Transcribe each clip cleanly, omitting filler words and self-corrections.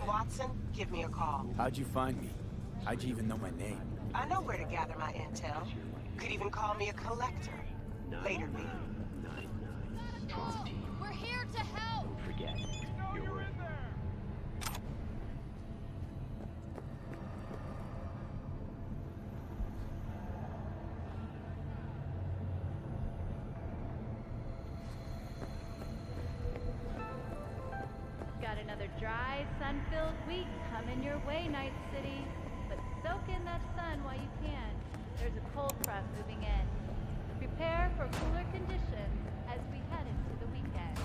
Watson, give me a call. How'd you find me? How'd you even know my name? I know where to gather my intel. Could even call me a collector. Later, B. We're here to help! Don't forget, you're worth it. Got another dry, sun-filled week coming your way, Night City. But soak in that sun while you can. There's a cold front moving in. Prepare for cooler conditions as we head into the weekend.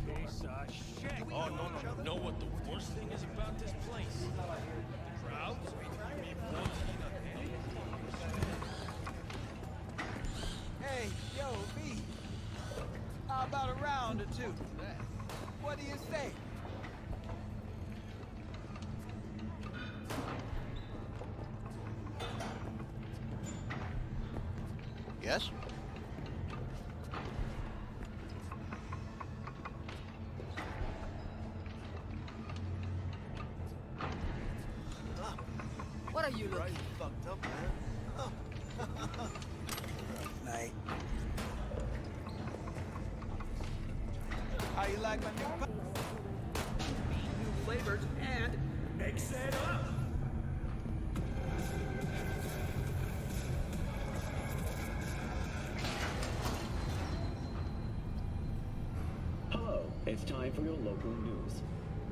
Piece of shit! Oh, no. Know what the worst thing is about this place? The crowds? Hey, yo, V. How about a round or two? What do you say? Yes? What are you looking? Right, fucked up, man. Night. How you like my new flavors and mix it up? Hello, it's time for your local news.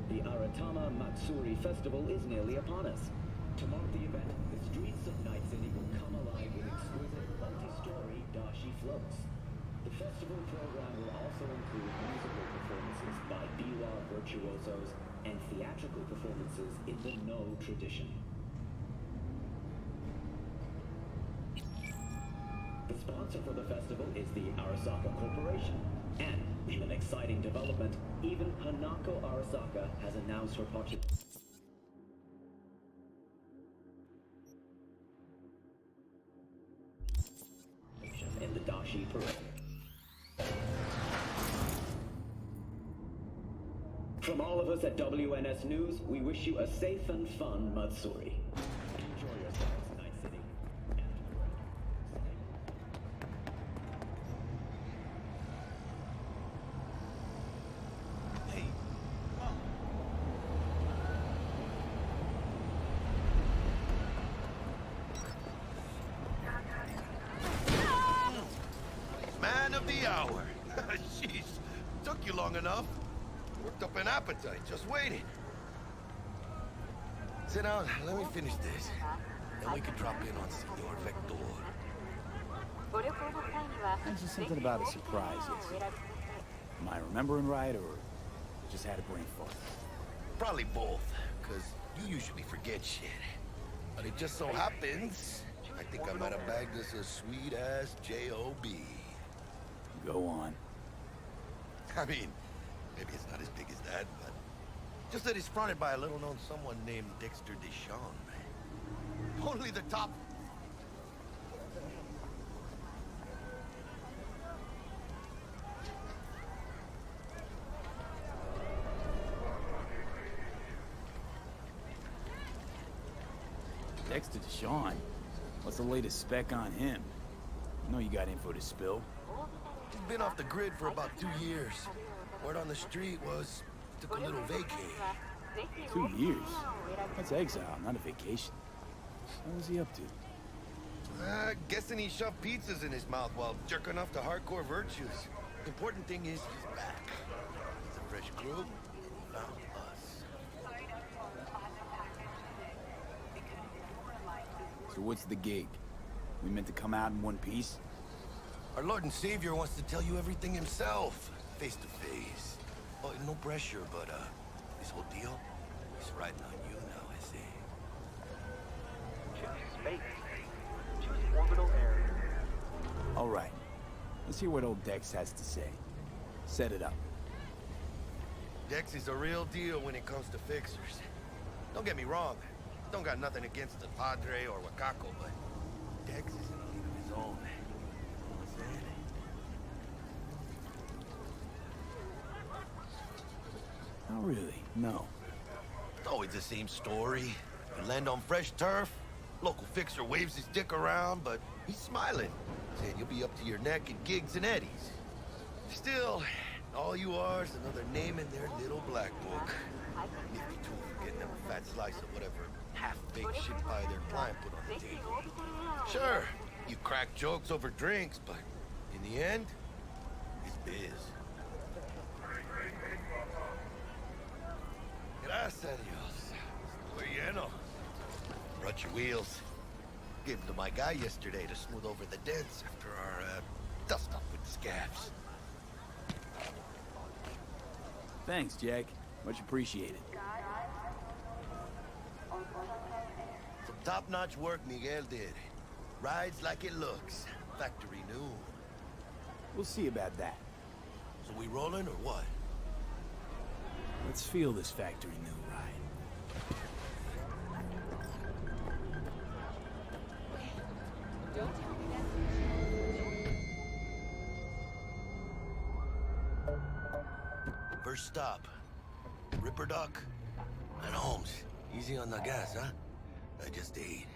The Aratama Matsuri Festival is nearly upon us. To mark the event, the streets of Night City will come alive with exquisite multi-story dashi floats. The festival program will also include musical performances by biwa virtuosos and theatrical performances in the No tradition. The sponsor for the festival is the Arasaka Corporation. And, in an exciting development, even Hanako Arasaka has announced her participation in the Dashi Parade. From all of us at WNS News, we wish you a safe and fun Matsuri. Enjoy yourselves, Night City. Hey, come on. Man of the hour. Jeez, took you long enough. Worked up an appetite, just waiting. Sit down, let me finish this. Then we can drop in on Senor Vector. Mentioned something about a surprise yesterday. Am I remembering right, or just had a brain fart? Probably both, because you usually forget shit. But it just so happens, I think I might have bagged us a sweet-ass J.O.B. Go on. I mean, maybe it's not as big as that, but just that it's fronted by a little-known someone named Dexter Deshawn. Only the top. Dexter Deshawn? What's the latest spec on him? I know you got info to spill. He's been off the grid for about 2 years. Word on the street was took a little vacay. 2 years? That's exile, not a vacation. What was he up to? Guessing he shoved pizzas in his mouth while jerking off to hardcore virtues. The important thing is he's back. He's a fresh crew. Found us. So what's the gig? We meant to come out in one piece? Our Lord and Savior wants to tell you everything himself, face to face. Oh, no pressure, but this whole deal is riding on you now, I see. Choose space. Choose orbital area. All right. Let's hear what old Dex has to say. Set it up. Dex is a real deal when it comes to fixers. Don't get me wrong. Don't got nothing against the Padre or Wakako, but Dex is in a league of his own. Not really, no. It's always the same story. You land on fresh turf, local fixer waves his dick around, but he's smiling, saying you'll be up to your neck in gigs and eddies. Still, all you are is another name in their little black book. Nifty tool for getting them a fat slice of whatever half-baked shit pie their client put on the table. Sure, you crack jokes over drinks, but in the end, it's biz. Gracias a Dios. Estoy lleno. Brought your wheels. Gave them to my guy yesterday to smooth over the dents after our, dust-up with the scabs. Thanks, Jack. Much appreciated. Some top-notch work Miguel did. Rides like it looks. Factory new. We'll see about that. So we rolling or what? Let's feel this factory new ride. First stop. Ripper Duck and Holmes. Easy on the gas, huh? I just ate.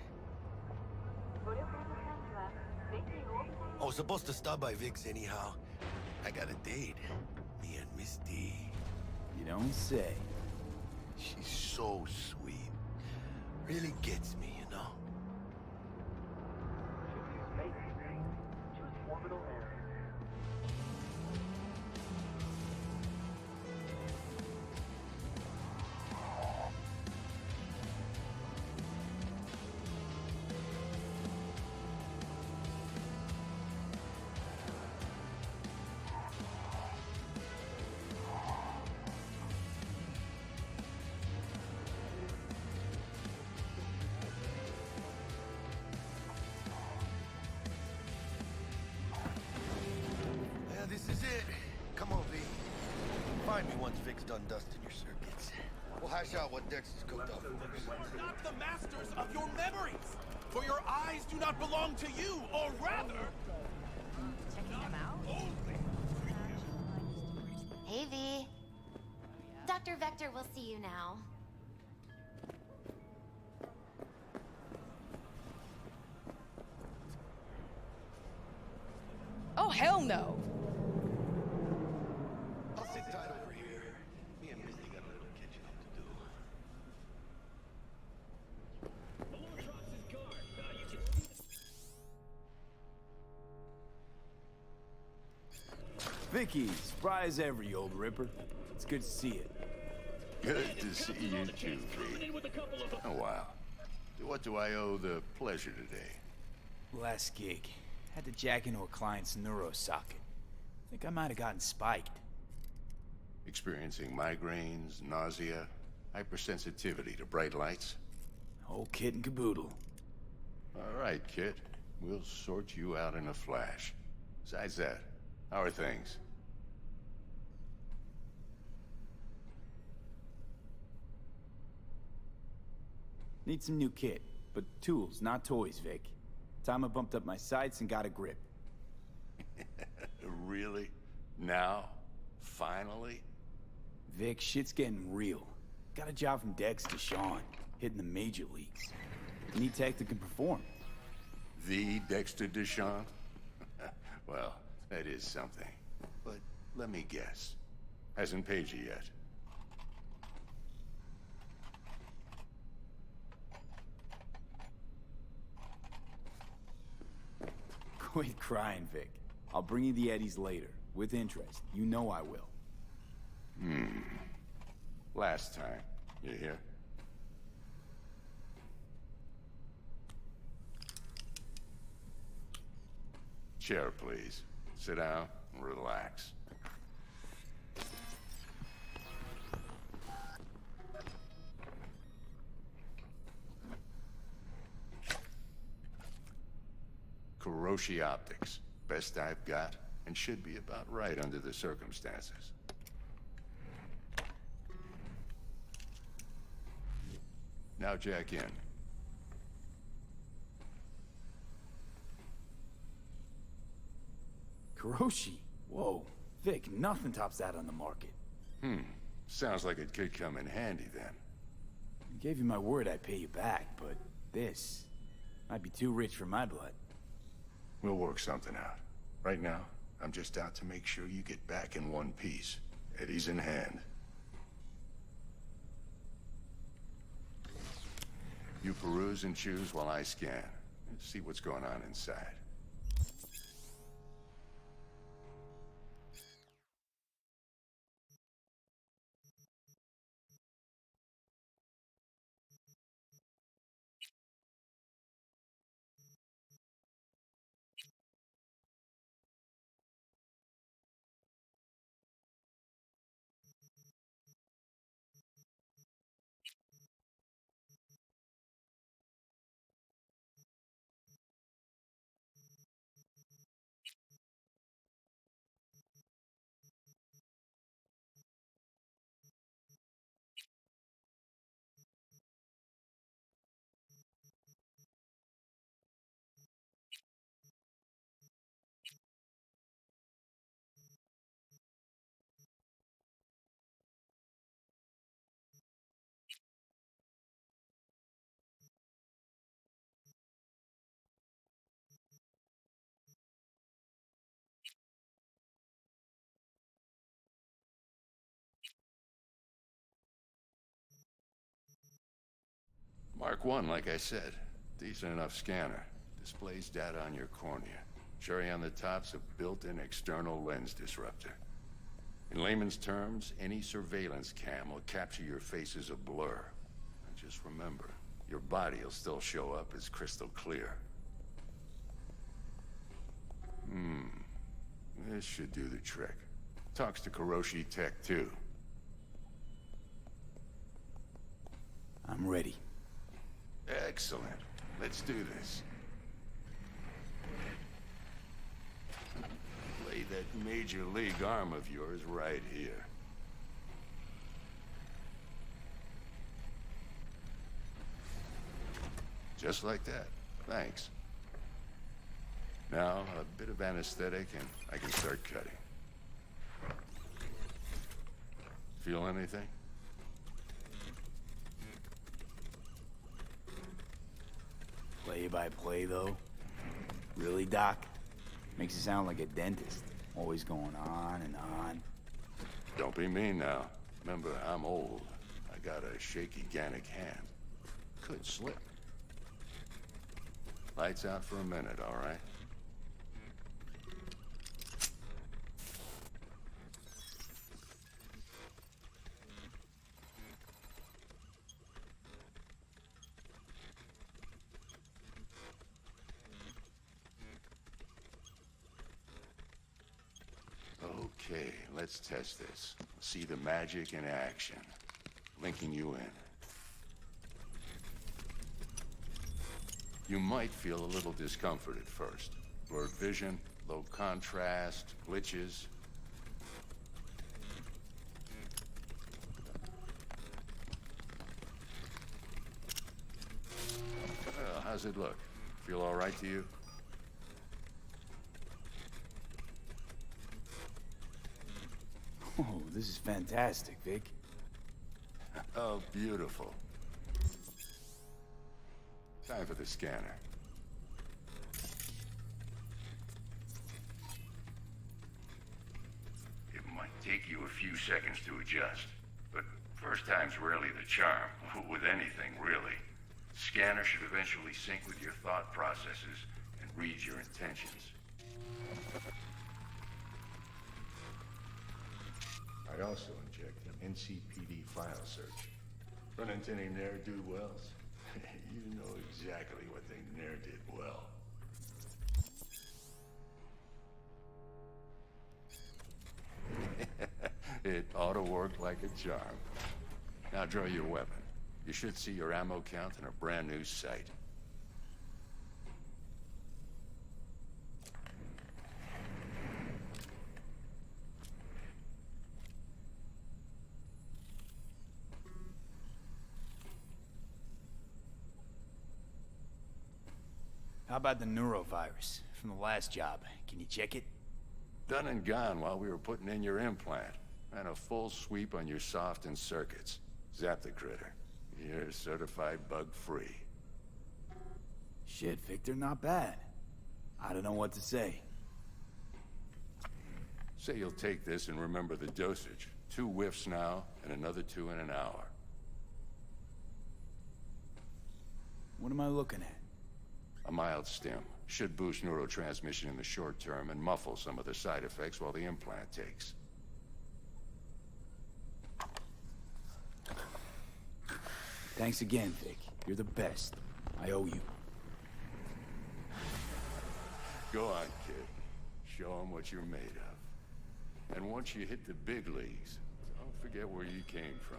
I was supposed to stop by Vic's anyhow. I got a date. Me and Misty. You don't say. She's so sweet. Really gets me, you know? Yeah, this is it. Come on, V. Find me once Vic's done dusting your circuits. We'll hash out what Dex is cooked up first. Not the masters of your memories! For your eyes do not belong to you, or rather... Checking them out? Only... Hey, V. Dr. Vector will see you now. Oh, hell no. I'll sit tight over here. Me and Misty got a little catching up to do. Vicky, surprise ever, you old ripper. It's good to see you. Good to see you too, V. Oh, wow. What do I owe the pleasure today? Last gig. Had to jack into a client's neuro socket. Think I might have gotten spiked. Experiencing migraines, nausea, hypersensitivity to bright lights? Whole kit and caboodle. All right, kid. We'll sort you out in a flash. Besides that, how are things? Need some new kit, but tools, not toys, Vic. Time I bumped up my sights and got a grip. Really? Now? Finally? Vic, shit's getting real. Got a job from Dex to Sean, hitting the major leagues. Need tech that can perform. The Dexter Deshawn? Well, that is something. But let me guess. Hasn't paid you yet. Quit crying, Vic. I'll bring you the eddies later, with interest. You know I will. Last time. You hear? Chair, please. Sit down and relax. Kuroshi Optics. Best I've got, and should be about right under the circumstances. Now jack in. Kuroshi? Whoa. Vic, nothing tops that on the market. Sounds like it could come in handy then. I gave you my word I'd pay you back, but this might be too rich for my blood. We'll work something out. Right now, I'm just out to make sure you get back in one piece. Eddie's in hand. You peruse and choose while I scan. See what's going on inside. Mark 1, like I said. Decent enough scanner. Displays data on your cornea. Cherry on the top's a built-in external lens disruptor. In layman's terms, any surveillance cam will capture your face as a blur. And just remember, your body will still show up as crystal clear. This should do the trick. Talks to Kuroshi Tech, too. I'm ready. Excellent. Let's do this. Lay that major league arm of yours right here. Just like that. Thanks. Now, a bit of anesthetic and I can start cutting. Feel anything? Play by play, though? Really, Doc? Makes it sound like a dentist. Always going on and on. Don't be mean now. Remember, I'm old. I got a shaky Gannic hand. Could slip. Lights out for a minute, all right? Okay, let's test this. See the magic in action. Linking you in. You might feel a little discomfort at first. Blurred vision, low contrast, glitches. Well, how's it look? Feel all right to you? Oh, this is fantastic, Vic. Oh, beautiful. Time for the scanner. It might take you a few seconds to adjust, but first time's rarely the charm, with anything, really. Scanner should eventually sync with your thought processes and read your intentions. I also inject an NCPD file search. Run into any ne'er-do-wells? You know exactly what they ne'er did well. It ought to work like a charm. Now draw your weapon. You should see your ammo count in a brand new sight. How about the neurovirus from the last job? Can you check it? Done and gone while we were putting in your implant. and a full sweep on your soft and circuits. Zap the critter. You're certified bug-free. Shit, Victor, not bad. I don't know what to say. Say you'll take this and remember the dosage. 2 whiffs now, and another 2 in an hour. What am I looking at? A mild stim. Should boost neurotransmission in the short term and muffle some of the side effects while the implant takes. Thanks again, Vic. You're the best. I owe you. Go on, kid. Show them what you're made of. And once you hit the big leagues, don't forget where you came from.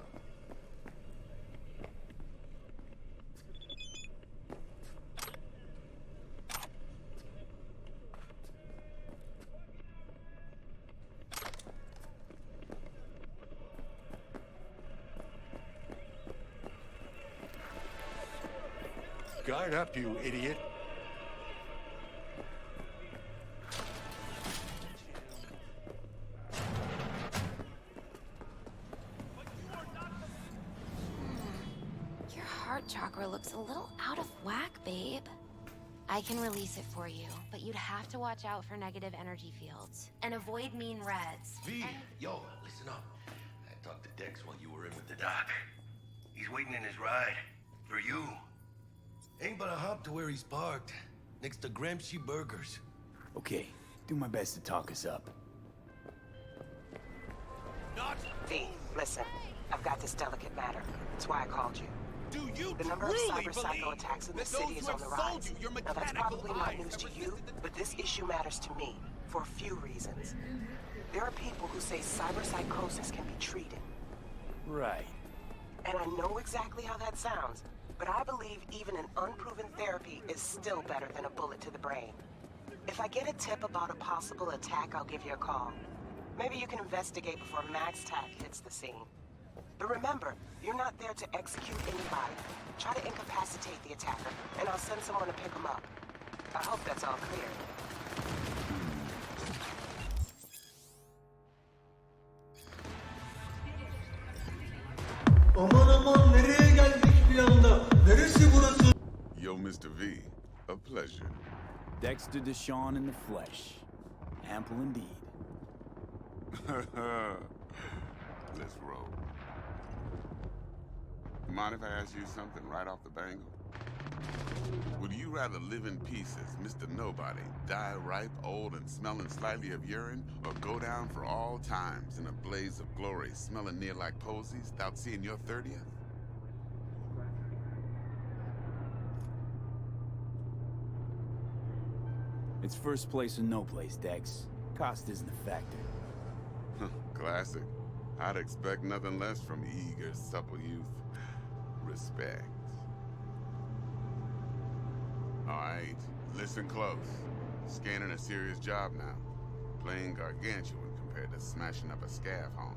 Guard up, you idiot. Your heart chakra looks a little out of whack, babe. I can release it for you, but you'd have to watch out for negative energy fields and avoid mean reds. V, yo, listen up. I talked to Dex while you were in with the doc. He's waiting in his ride. For you. Ain't but a hop to where he's parked. Next to Gramsci Burgers. Okay, do my best to talk us up. V, listen. I've got this delicate matter. That's why I called you. Do you The number of truly cyber psycho believe attacks in the that those city who is have on the sold rise. you your Now that's mechanical probably not eyes news to have you, resisted the- but this issue matters to me for a few reasons. There are people who say cyberpsychosis can be treated. Right. And I know exactly how that sounds, but I believe even an unproven therapy is still better than a bullet to the brain. If I get a tip about a possible attack, I'll give you a call. Maybe you can investigate before Max Tack hits the scene. But remember, you're not there to execute anybody. Try to incapacitate the attacker, and I'll send someone to pick him up. I hope that's all clear. Aman aman nereye geldik bir anda? Neresi burası? Yo, Mr. V, a pleasure. Dexter Deshawn in the flesh. Ample indeed. Let's roll. Mind if I ask you something right off the bangle? Would you rather live in peace as Mr. Nobody, die ripe, old, and smelling slightly of urine, or go down for all times in a blaze of glory, smelling near like posies, without seeing your 30th? It's first place or no place, Dex. Cost isn't a factor. Classic. I'd expect nothing less from eager, supple youth. Respect. All right, listen close. Scanning a serious job now. Playing gargantuan compared to smashing up a scav home.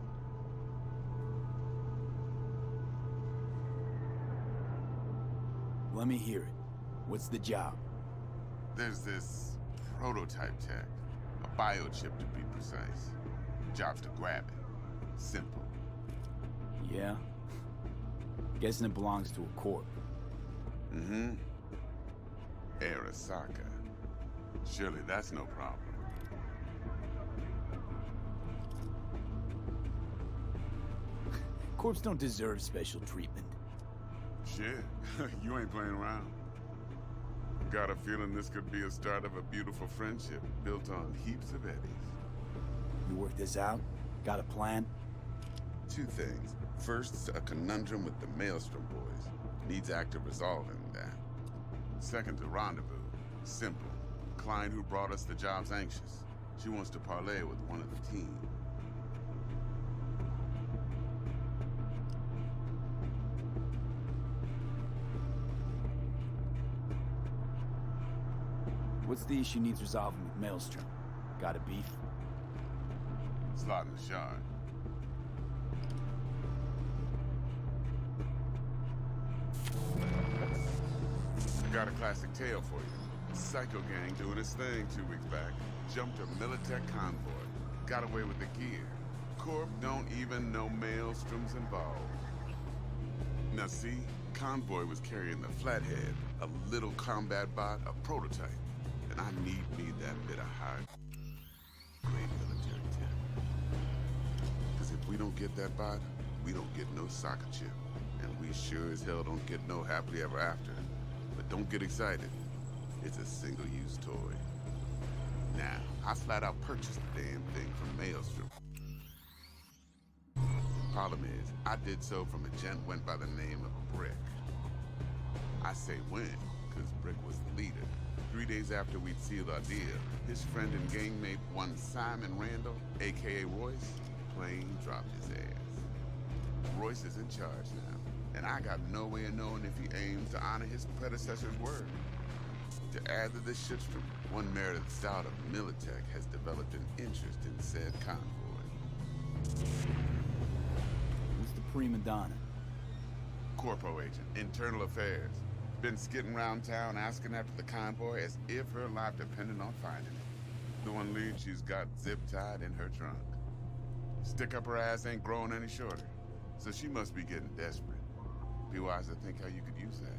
Let me hear it. What's the job? There's this prototype tech. A biochip to be precise. Job's to grab it. Simple. Yeah? Guessing it belongs to a corp. Mm-hmm. Arasaka. Surely that's no problem. Corps don't deserve special treatment. Shit, you ain't playing around. Got a feeling this could be a start of a beautiful friendship built on heaps of eddies. You work this out? Got a plan? Two things. First, a conundrum with the Maelstrom boys. Needs active resolving that. Second, a rendezvous. Simple. Client who brought us the job's anxious. She wants to parlay with one of the team. What's the issue needs resolving with Maelstrom? Got a beef? Slot in the shard. I got a classic tale for you. Psycho gang doing its thing 2 weeks back. Jumped a Militech convoy. Got away with the gear. Corp don't even know Maelstrom's involved. Now see, Convoy was carrying the Flathead, a little combat bot, a prototype. And I need me that bit of high-grade military tech. Because if we don't get that bot, we don't get no soccer chip. And we sure as hell don't get no happily ever after. But don't get excited. It's a single-use toy. Now, I flat out purchased the damn thing from Maelstrom. Problem is, I did so from a gent went by the name of Brick. I say when, because Brick was the leader. 3 days after we'd sealed our deal, his friend and gangmate, one Simon Randall, aka Royce, plain dropped his ass. Royce is in charge now, and I got no way of knowing if he aims to honor his predecessor's word. To add to this shitstorm, one Meredith Stout of Militech has developed an interest in said convoy. Who's the prima donna? Corpo agent, internal affairs. Been skidding around town asking after the convoy as if her life depended on finding it. The one lead she's got zip-tied in her trunk. Stick up her ass ain't growing any shorter, so she must be getting desperate. Be wise to think how you could use that.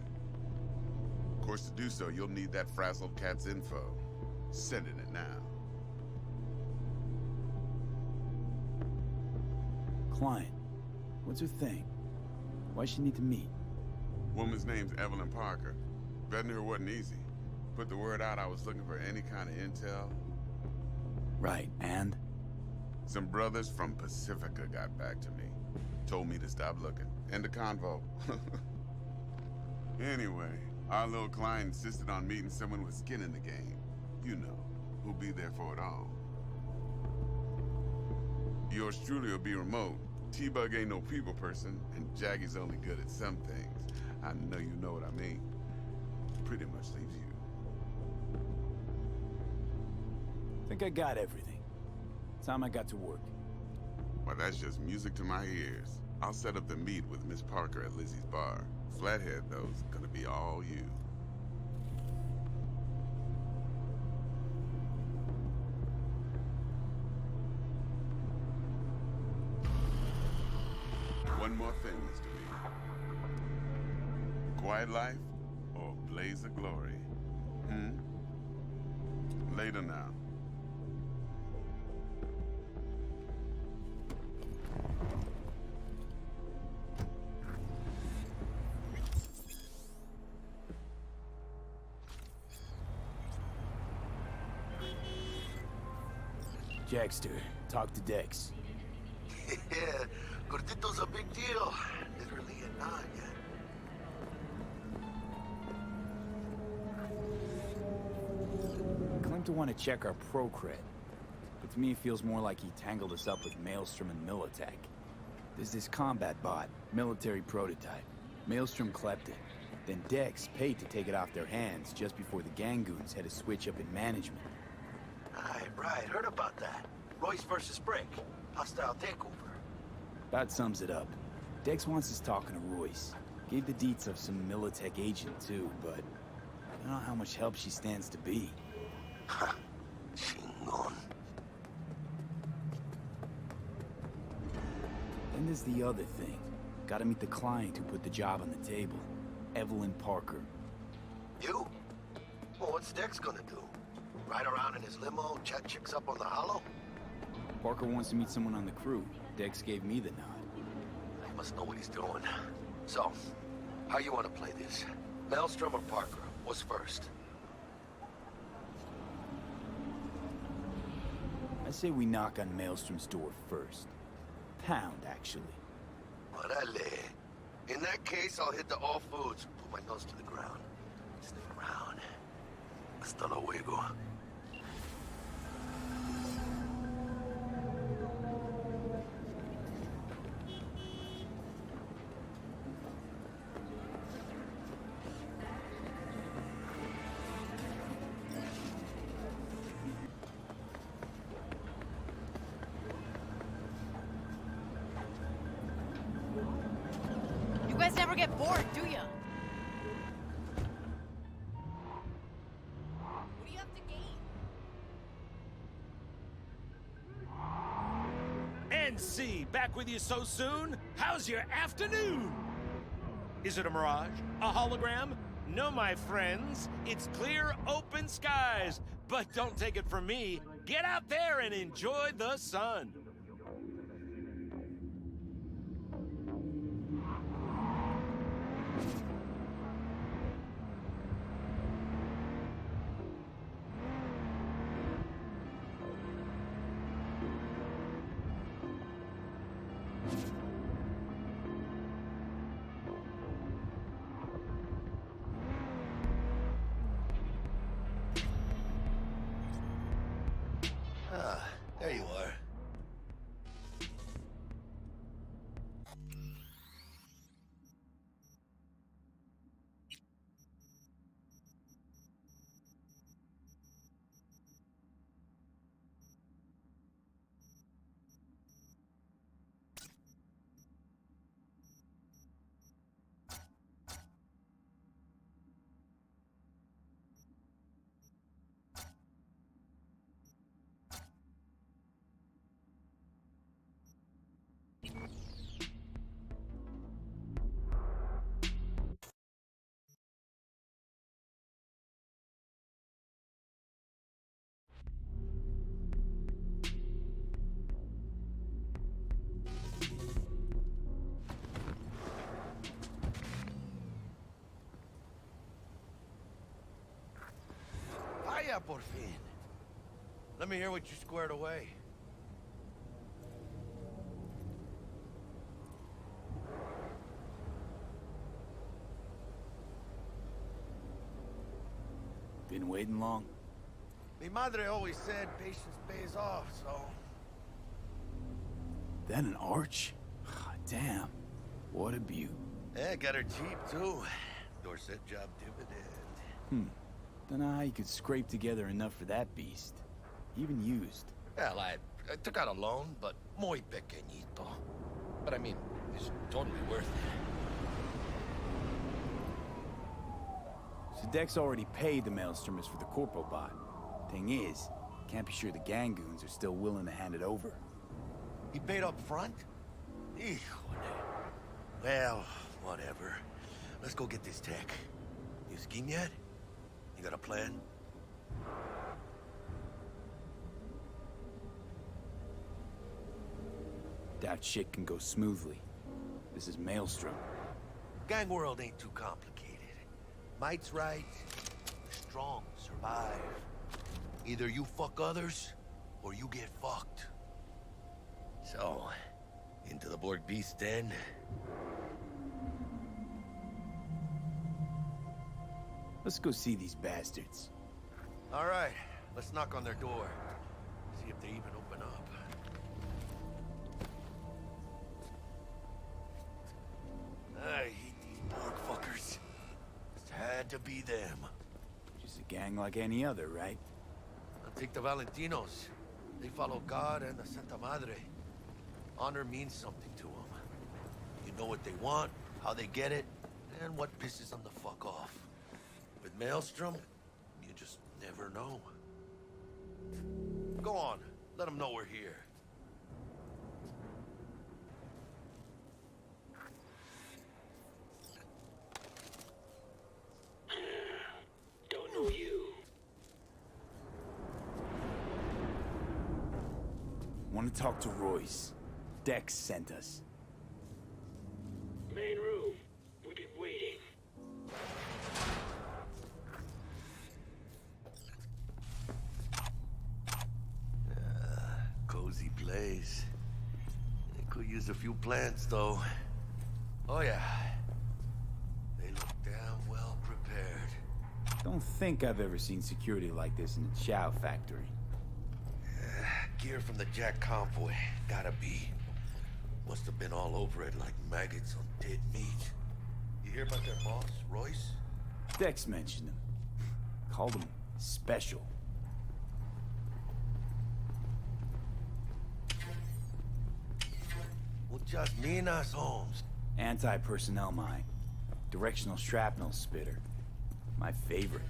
Of course, to do so, you'll need that frazzled cat's info. Sending it now. Client. What's her thing? Why she need to meet? Woman's name's Evelyn Parker. Vetting her wasn't easy. Put the word out I was looking for any kind of intel. Right, and? Some brothers from Pacifica got back to me. Told me to stop looking. End of convo. Anyway, our little client insisted on meeting someone with skin in the game. You know, who'll be there for it all. Yours truly will be remote. T-Bug ain't no people person, and Jaggy's only good at some things. I know you know what I mean. Pretty much leaves you. Think I got everything. Time I got to work. Well, that's just music to my ears. I'll set up the meet with Miss Parker at Lizzie's bar. Flathead, though, is gonna be all you. One more thing, Mr. B. Quiet life or blaze of glory? Later now. Jackster, talk to Dex. Yeah, Gordito's a big deal. Literally a nod, yeah. Claimed to want to check our pro cred, but to me it feels more like he tangled us up with Maelstrom and Militech. There's this combat bot, military prototype. Maelstrom clept it. Then Dex paid to take it off their hands just before the Gangoons had a switch up in management. Right, heard about that. Royce versus Brick. Hostile takeover. About sums it up. Dex wants us talking to Royce. Gave the deets of some Militech agent too, but I don't know how much help she stands to be. Ha. Chingon. Then there's the other thing. Gotta meet the client who put the job on the table. Evelyn Parker. You? Well, what's Dex gonna do? Ride around in his limo, chat chicks up on the hollow? Parker wants to meet someone on the crew. Dex gave me the nod. He must know what he's doing. So, how you want to play this? Maelstrom or Parker? What's first? I say we knock on Maelstrom's door first. Pound, actually. Orale. In that case, I'll hit the all foods, put my nose to the ground. Sniff around. Hasta luego. You guys never get bored, do ya? What do you have to gain? And with you so soon. How's your afternoon? Is it a mirage? A hologram? No, my friends. It's clear, open skies. But don't take it from me. Get out there and enjoy the sun. Ah, there you are. Vaya por fin. Let me hear what you squared away. Been waiting long? Mi madre always said patience pays off, so... That an arch? Damn. What a beaut. Yeah, got her cheap, too. Dorset job dividend. Dunno how you could scrape together enough for that beast. Even used. Well, I took out a loan, but muy pequeñito. But I mean, it's totally worth it. So Dex already paid the Maelstromers for the Corpo bot. Thing is, can't be sure the gang goons are still willing to hand it over. He paid up front? Híjole. Well, whatever. Let's go get this tech. You scheme yet? You got a plan? That shit can go smoothly. This is Maelstrom. Gang world ain't too complicated. Might's right. The strong survive. Either you fuck others, or you get fucked. So, into the Borg Beast Den. Let's go see these bastards. All right, let's knock on their door. See if they even open up. I hate these Borg fuckers. It had to be them. Just a gang like any other, right? I'll take the Valentinos. They follow God and the Santa Madre. Honor means something to them. You know what they want, how they get it, and what pisses them the fuck off. With Maelstrom, you just never know. Go on, let them know we're here. Don't know you. Want to talk to Royce. Dex sent us. Main room. We've been waiting. Cozy place. They could use a few plants, though. Oh, yeah. They look damn well prepared. Don't think I've ever seen security like this in a chow factory. Gear from the Jack convoy. Gotta be. Must have been all over it like maggots on dead meat. You hear about their boss, Royce? Dex mentioned him. Called him special. Muchas minas, Holmes. Anti-personnel mine. Directional shrapnel spitter. My favorite.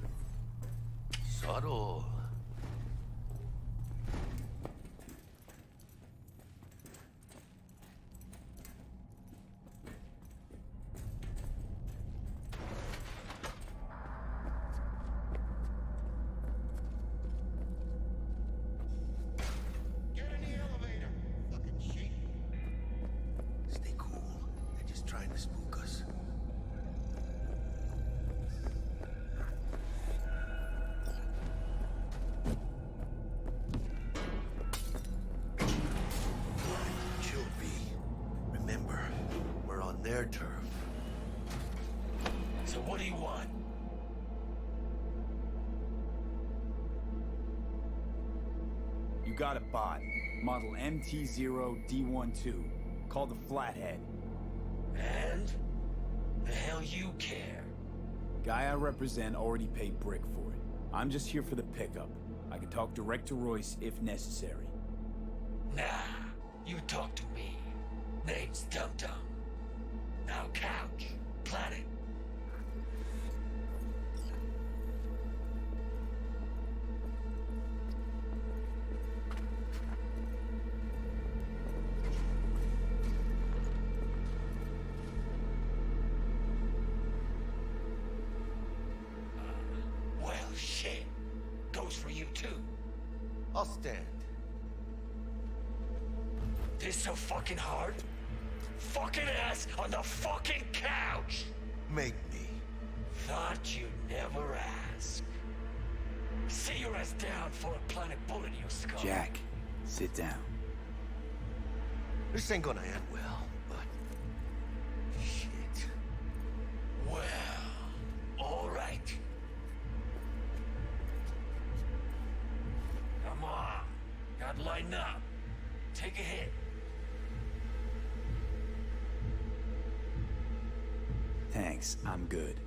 Subtle. trying to spook us. Chill, V. Remember, we're on their turf. So what do you want? You got a bot. Model MT0D12. Called the Flathead. And? The hell you care? Guy I represent already paid Brick for it. I'm just here for the pickup. I can talk direct to Royce if necessary. Nah, you talk to me. Name's Dum Dum. Now couch, planet. Well, shit. Goes for you too. I'll stand. This so fucking hard? Fucking ass on the fucking couch! Make me. Thought you'd never ask. Sit your ass down for a planet bullet in your skull. Jack, sit down. This ain't gonna end well, but... Shit. Well, alright. Come on. Gotta lighten up. Take a hit. Thanks, I'm good.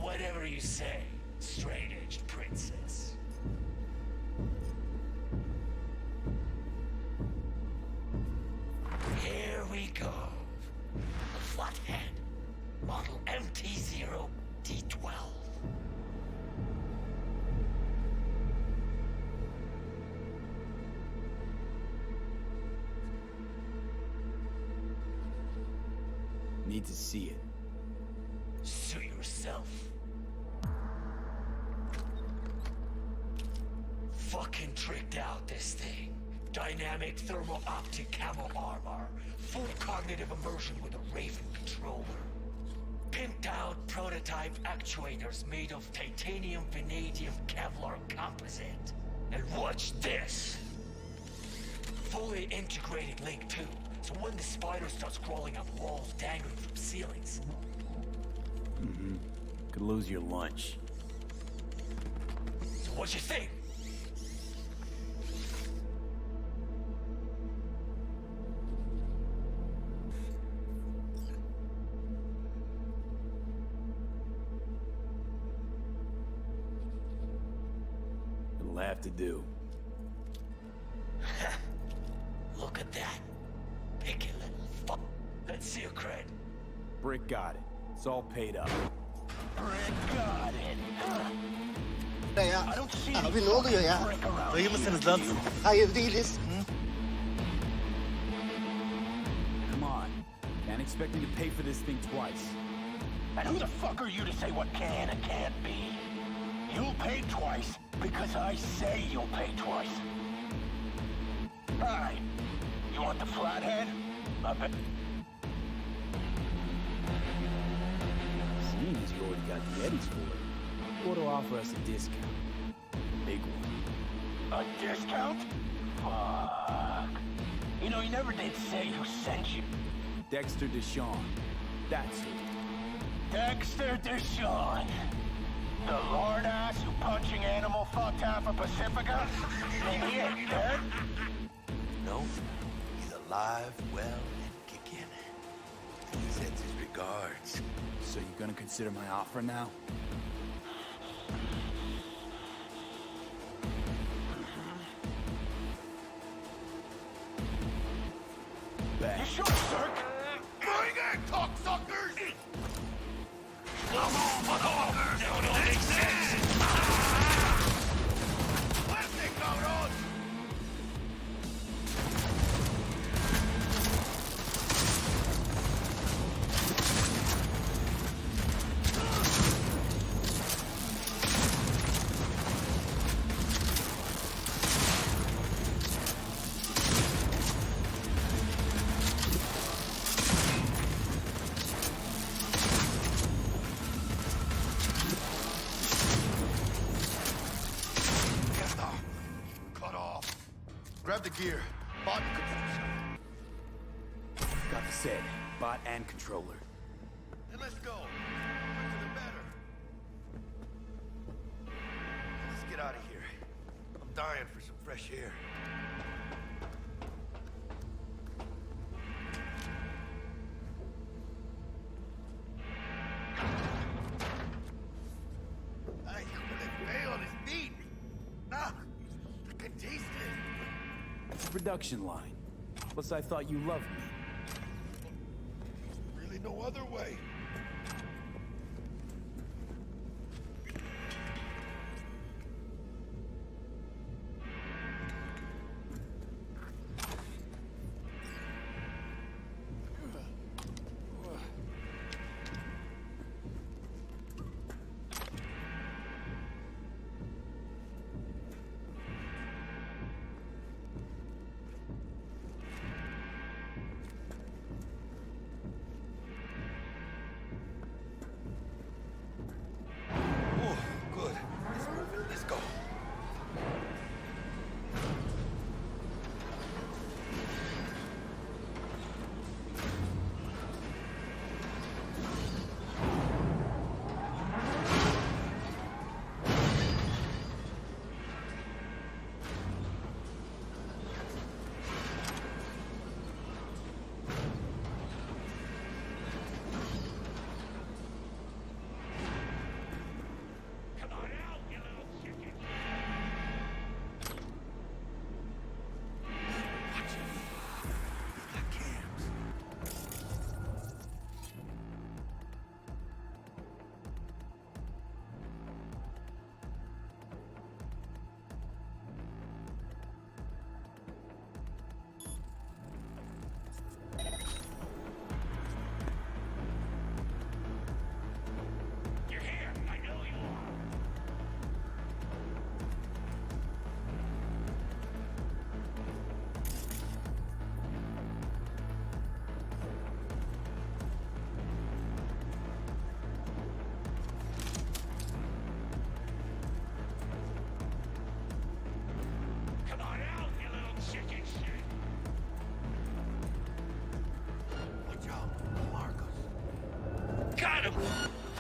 Whatever you say, straight-edged princess. Here we go. The Flathead. Model MT0D12. Need to see it. Suit yourself. Fucking tricked out this thing. Dynamic thermal optic camo armor. Full cognitive immersion with a Raven controller. Pimped out prototype actuators made of titanium, vanadium, Kevlar composite. And watch this. Fully integrated link too. So when the spider starts crawling up walls dangling from ceilings. Mm-hmm. Could lose your lunch. So what you think? It'll have to do. Look at that. Picky little fuck. Let's see your cred. Brick got it. It's all paid up. Brick got it. Ya, I don't see abi ne oluyor ya? Dayı mısınız lan? Hayır değiliz. Come on. Can't expect me to pay for this thing twice. And who the fuck are you to say what can and can't be? You'll pay twice because I say you'll pay twice. Alright. You want the Flathead? I bet. Seeing as you already got the Eddies for it, or to offer us a discount. Big one. A discount? Fuck. You know, you never did say who sent you. Dexter Deshawn. That's who. Dexter Deshawn. The lord ass who punching animal fucked half of Pacifica? And he ain't dead? No, he's alive, well, and kicking. He sends his regards. So you gonna consider my offer now? Bet. You sure, sir? Bring it, cocksuckers! No, no, makes sense. Plastic, cabrón! Grab the gear. Bot and control. Got the set. Bot and controller. And let's go. Quicker the better. Let's get out of here. I'm dying for some fresh air. Ay, como le veo this meat. Ah, I can taste it. It's a production line. Plus, I thought you loved me. Really no other way.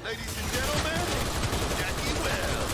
Ladies and gentlemen, Jackie Wells.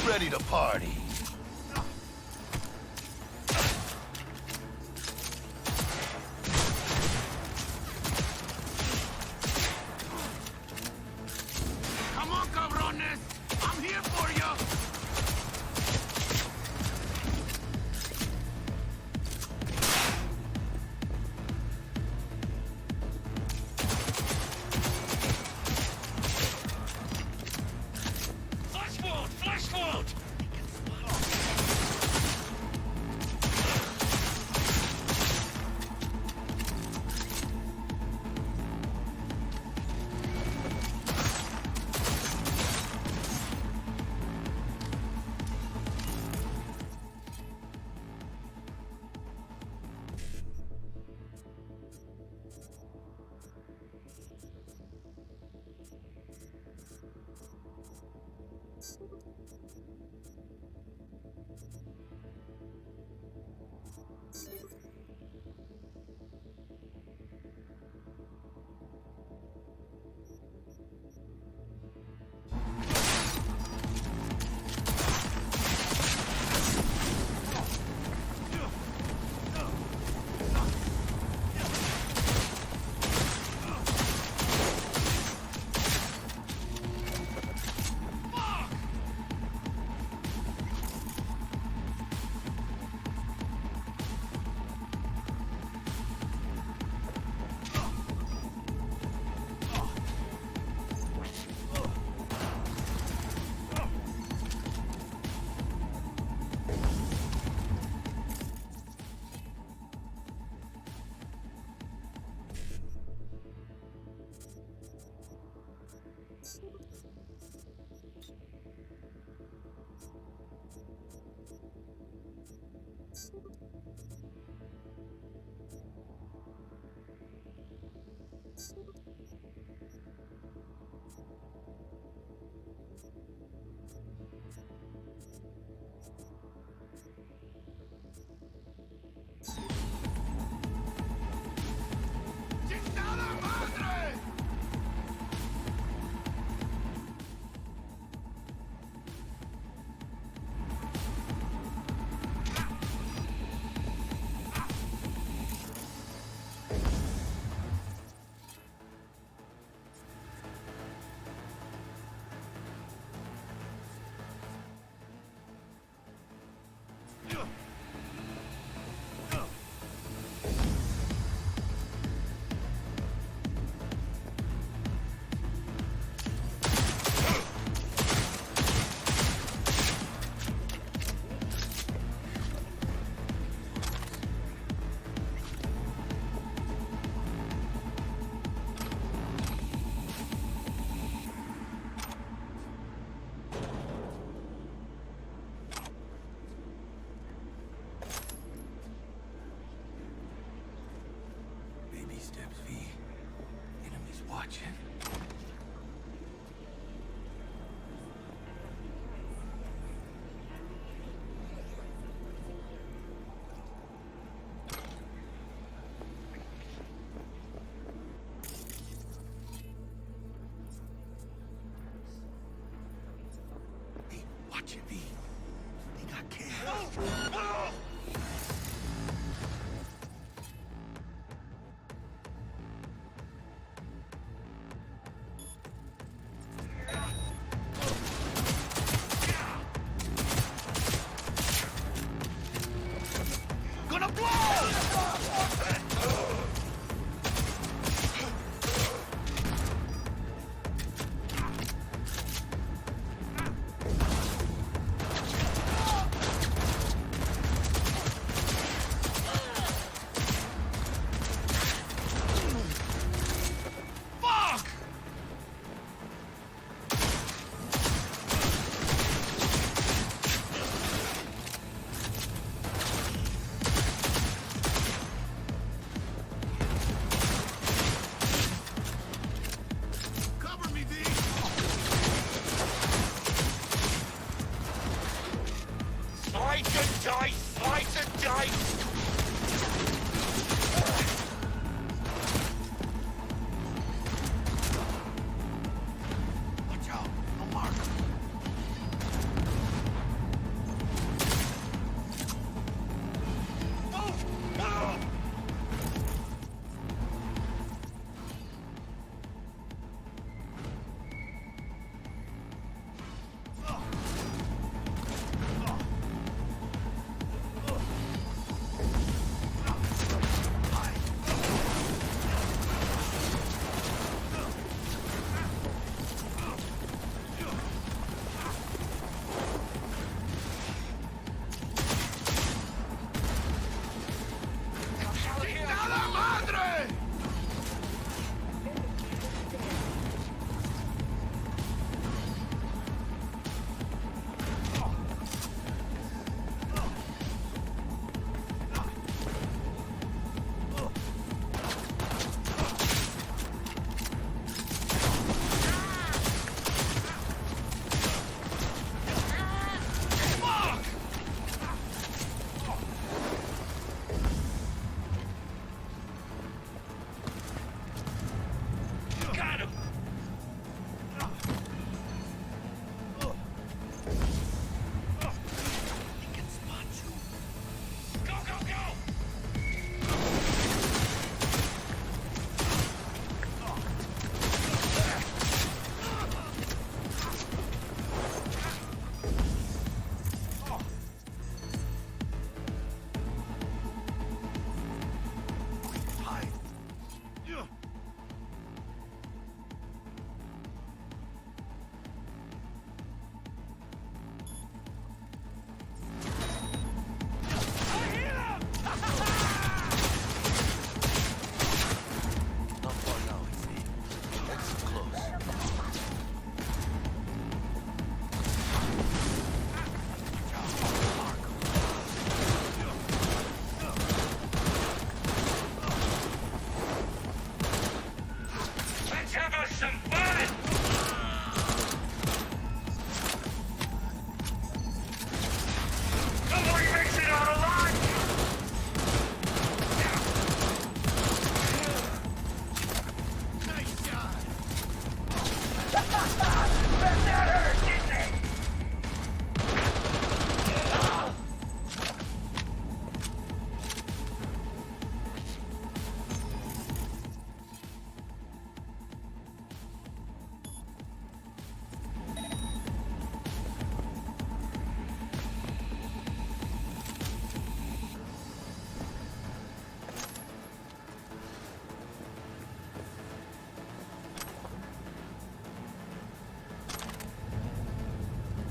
Ready to party. steps, V. Enemies watching. Hey, watch it, V. They got cameras. Gonna blow! Fuck! Cover me, V. Slice and dice, slice and dice! Watch out, no mark. Move! Move! ¡Chingada madre! Fuck! Got him! He can spot you. Go, go, go! Hide. Yeah. Not far now, V. Exit close. Let's have us some fun! Nobody makes it out alive! Nice shot. That hurt, didn't it?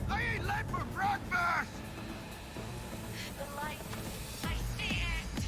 I ain't late for breakfast! The light. I see it.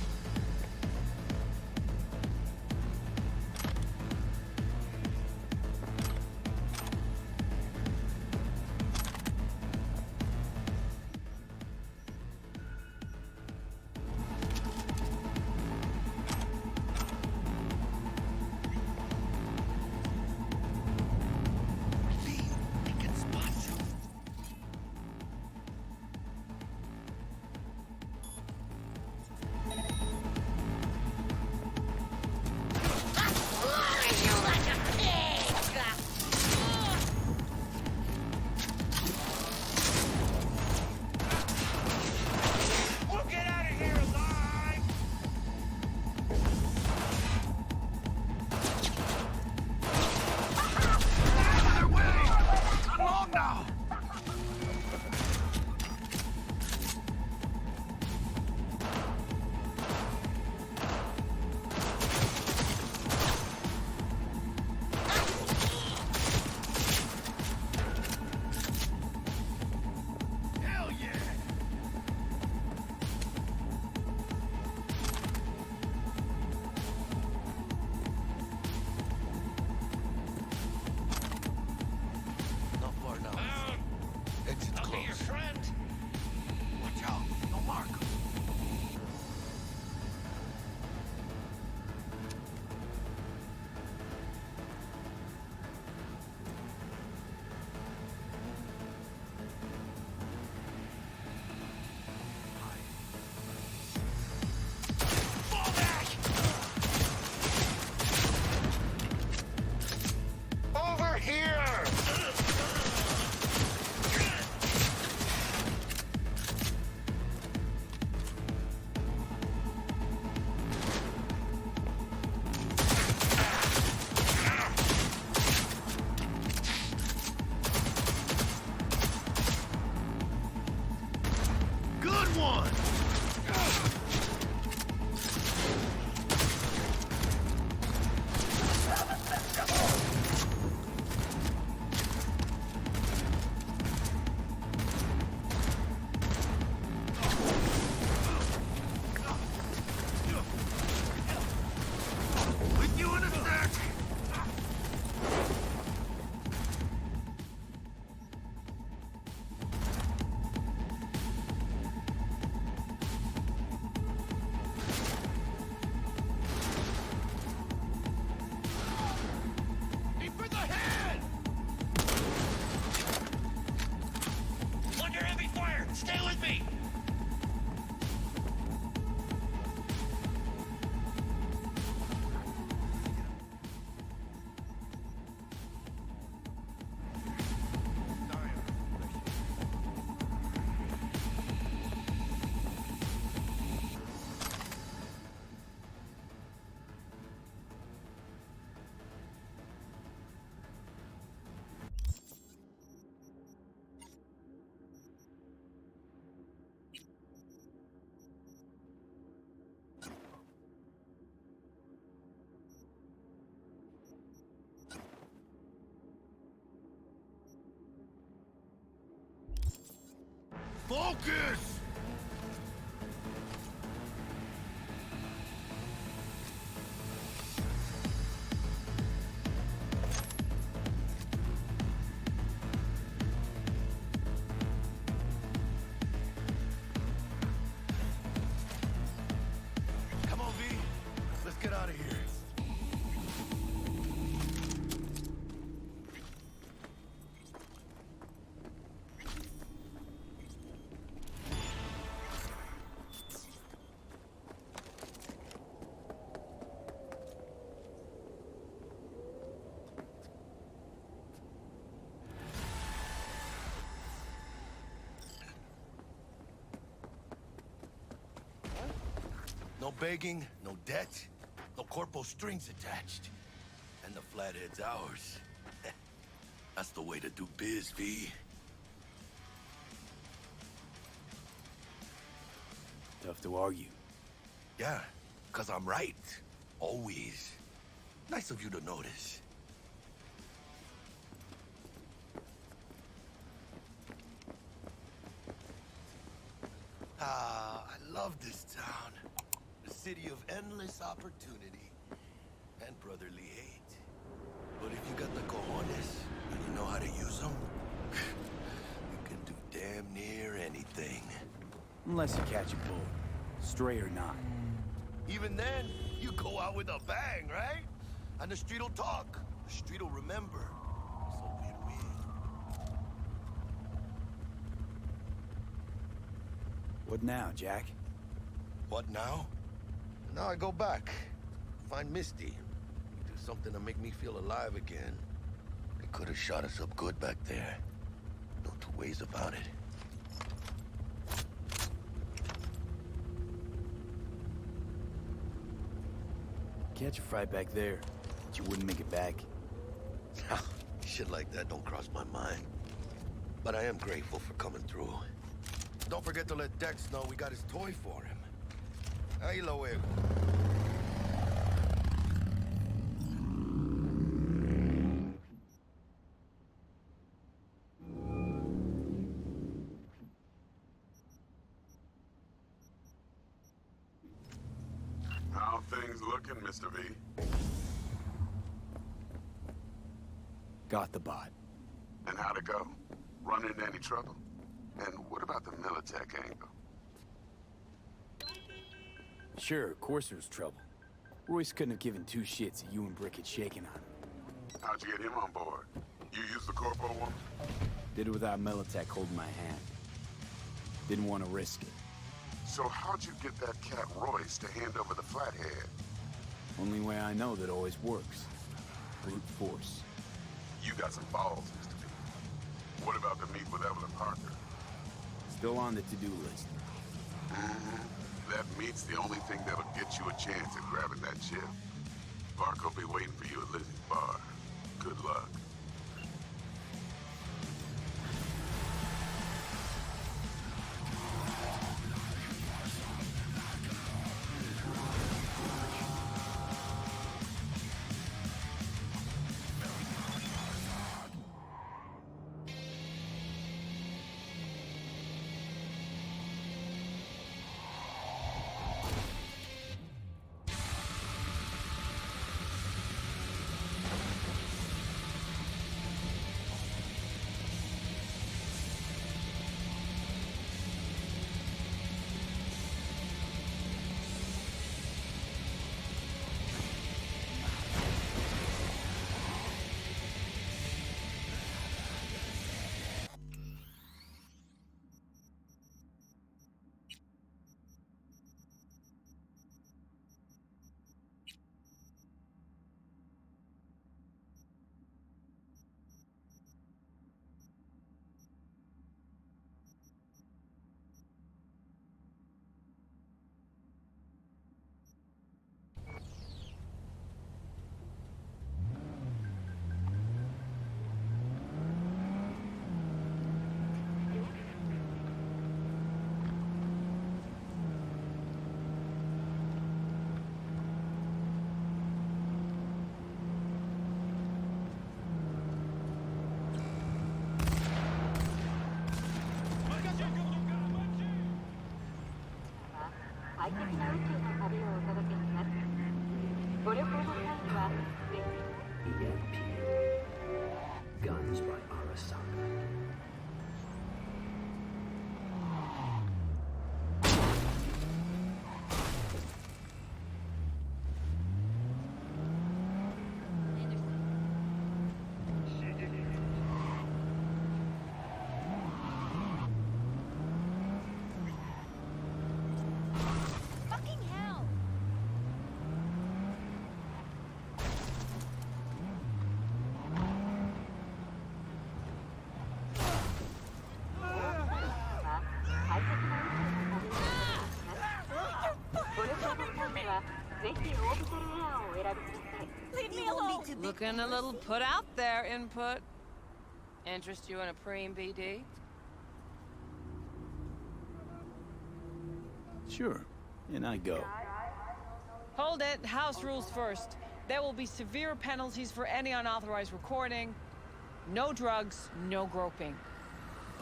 Focus! Come on, V. Let's get out of here. No begging, no debt, no corpo strings attached. And the flathead's ours. That's the way to do biz, V. Tough to argue. Yeah, 'cause I'm right. Always. Nice of you to notice. Ah, I love this town. The city of endless opportunity and brotherly hate. But if you got the cojones and you know how to use them, you can do damn near anything. Unless you catch a bullet, stray or not. Even then, you go out with a bang, right? And the street'll talk. The street'll remember. So win-win. What now, Jack? What now? Now I go back. Find Misty. Do something to make me feel alive again. They could have shot us up good back there. No two ways about it. Catch a fight back there, but you wouldn't make it back. Shit like that don't cross my mind. But I am grateful for coming through. Don't forget to let Dex know we got his toy for him. Ahí lo luego. How things looking, Mr. V? Got the bot. And how'd it go? Run into any trouble? And what about the Militech angle? Sure, of course there's trouble. Royce couldn't have given two shits that you and Brick had shaken on him. How'd you get him on board? You used the corpo one? Did it without Militech holding my hand. Didn't want to risk it. So how'd you get that cat Royce to hand over the flathead? Only way I know that always works. Brute force. You got some balls, Mr. V. What about the meet with Evelyn Parker? Still on the to-do list. That meet's the only thing that'll get you a chance at grabbing that chip. Parker will be waiting for you at Lizzie's bar. Good luck. Guns by Arasaka. Fucking hell! Leave me alone! Looking a little put out there, input. Interest you in a preem BD? Sure. And I go. Hold it. House rules first. There will be severe penalties for any unauthorized recording. No drugs, no groping.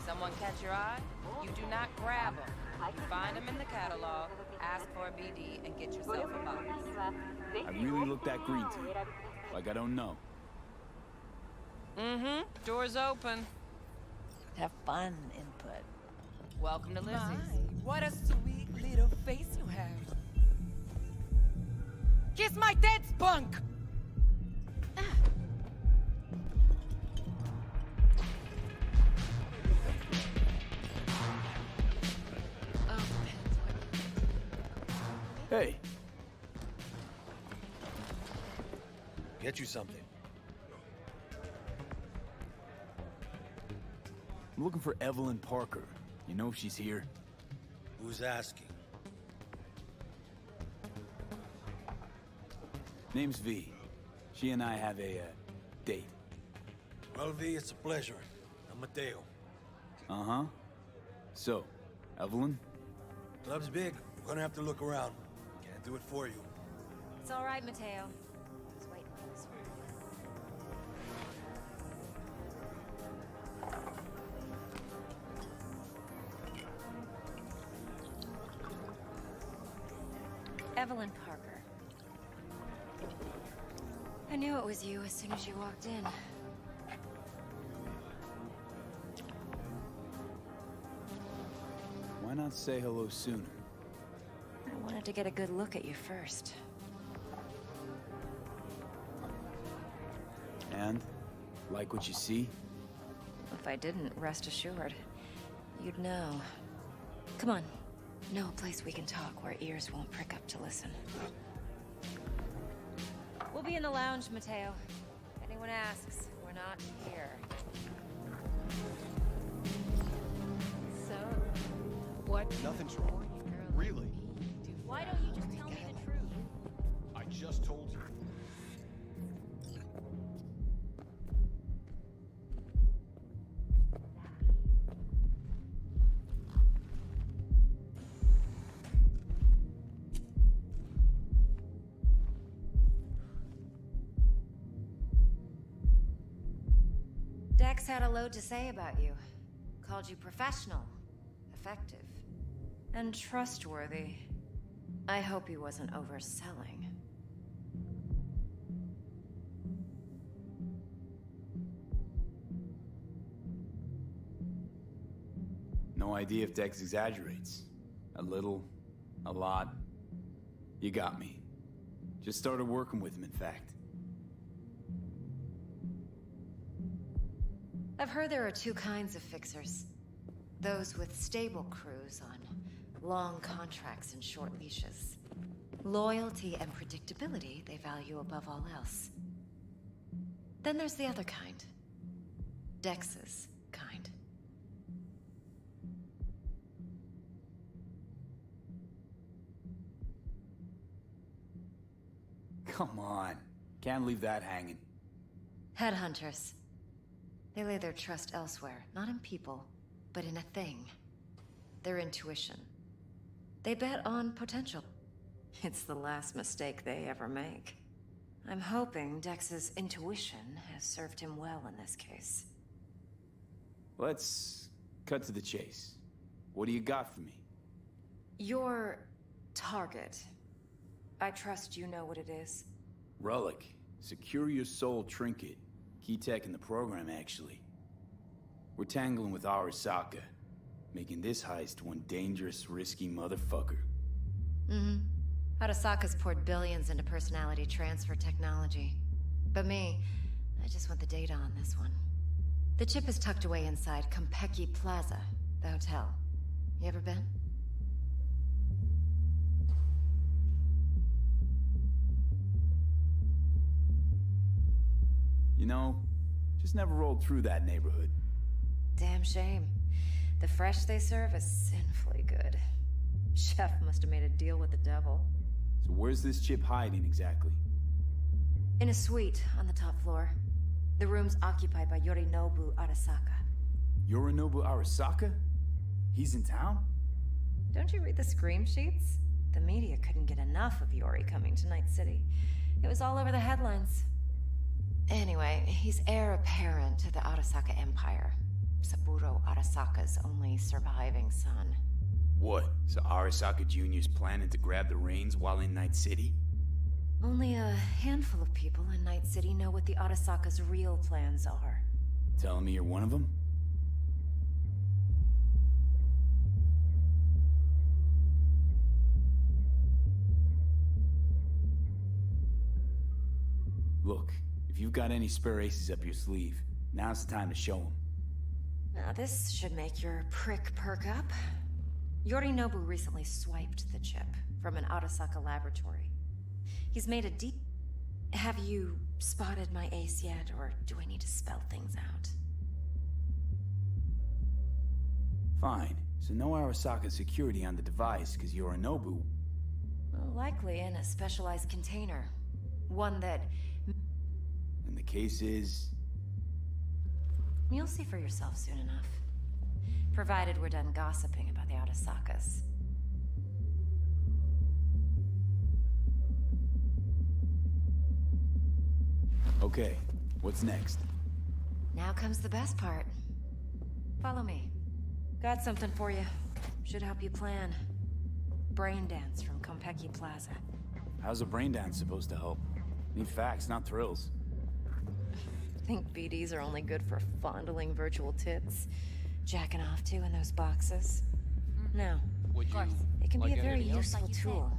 Someone catch your eye? You do not grab them. You find them in the catalog, ask for a BD, and get yourself a box. I really look that green to you. Like I don't know. Mm-hmm. Door's open. Have fun, input. Welcome to Lizzie's. What a sweet little face you have. Kiss my dead spunk! Hey. Get you something. I'm looking for Evelyn Parker. You know if she's here? Who's asking? Name's V. She and I have a, date. Well, V, it's a pleasure. I'm Mateo. Uh-huh. So, Evelyn? Club's big. We're gonna have to look around. Can't do it for you. It's all right, Mateo. Just waiting for this one. Evelyn Parker. I knew it was you as soon as you walked in. Why not say hello sooner? I wanted to get a good look at you first. And? Like what you see? If I didn't, rest assured, you'd know. Come on. Know a place we can talk where ears won't prick up to listen. We'll be in the lounge, Mateo. If anyone asks, we're not here. So, what? Nothing's wrong. Really? Why don't you just tell me the truth? I just told you. Dex had a load to say about you. Called you professional, effective, and trustworthy. I hope he wasn't overselling. No idea if Dex exaggerates. A little, a lot. You got me. Just started working with him, in fact. I've heard there are two kinds of fixers. Those with stable crews on long contracts and short leashes. Loyalty and predictability they value above all else. Then there's the other kind. Dex's kind. Come on. Can't leave that hanging. Headhunters. They lay their trust elsewhere, not in people, but in a thing. Their intuition. They bet on potential. It's the last mistake they ever make. I'm hoping Dex's intuition has served him well in this case. Let's cut to the chase. What do you got for me? You're Target. I trust you know what it is. Relic. Secure your soul trinket. Key tech in the program, actually. We're tangling with Arasaka, making this heist one dangerous, risky motherfucker. Mm-hmm. Arasaka's poured billions into personality transfer technology. But me, I just want the data on this one. The chip is tucked away inside Konpeki Plaza, the hotel. You ever been? You know, just never rolled through that neighborhood. Damn shame. The fresh they serve is sinfully good. Chef must have made a deal with the devil. So where's this chip hiding exactly? In a suite on the top floor. The room's occupied by Yorinobu Arasaka. Yorinobu Arasaka? He's in town? Don't you read the scream sheets? The media couldn't get enough of Yori coming to Night City. It was all over the headlines. Anyway, he's heir apparent to the Arasaka Empire. Saburo Arasaka's only surviving son. What? So Arasaka Jr.'s planning to grab the reins while in Night City? Only a handful of people in Night City know what the Arasaka's real plans are. Telling me you're one of them? Look, if you've got any spare aces up your sleeve, now's the time to show them. Now this should make your prick perk up. Yorinobu recently swiped the chip from an Arasaka laboratory. He's made a deep... Have you spotted my ace yet, or do I need to spell things out? Fine. So no Arasaka security on the device, because Yorinobu... Well, likely in a specialized container. One that... And the case is... You'll see for yourself soon enough. Provided we're done gossiping about the Arasakas. Okay, what's next? Now comes the best part. Follow me. Got something for you. Should help you plan. Brain dance from Konpeki Plaza. How's a brain dance supposed to help? Need facts, not thrills. Think BDs are only good for fondling virtual tits? Jacking off to in those boxes? No. Of course. It can be a very useful tool.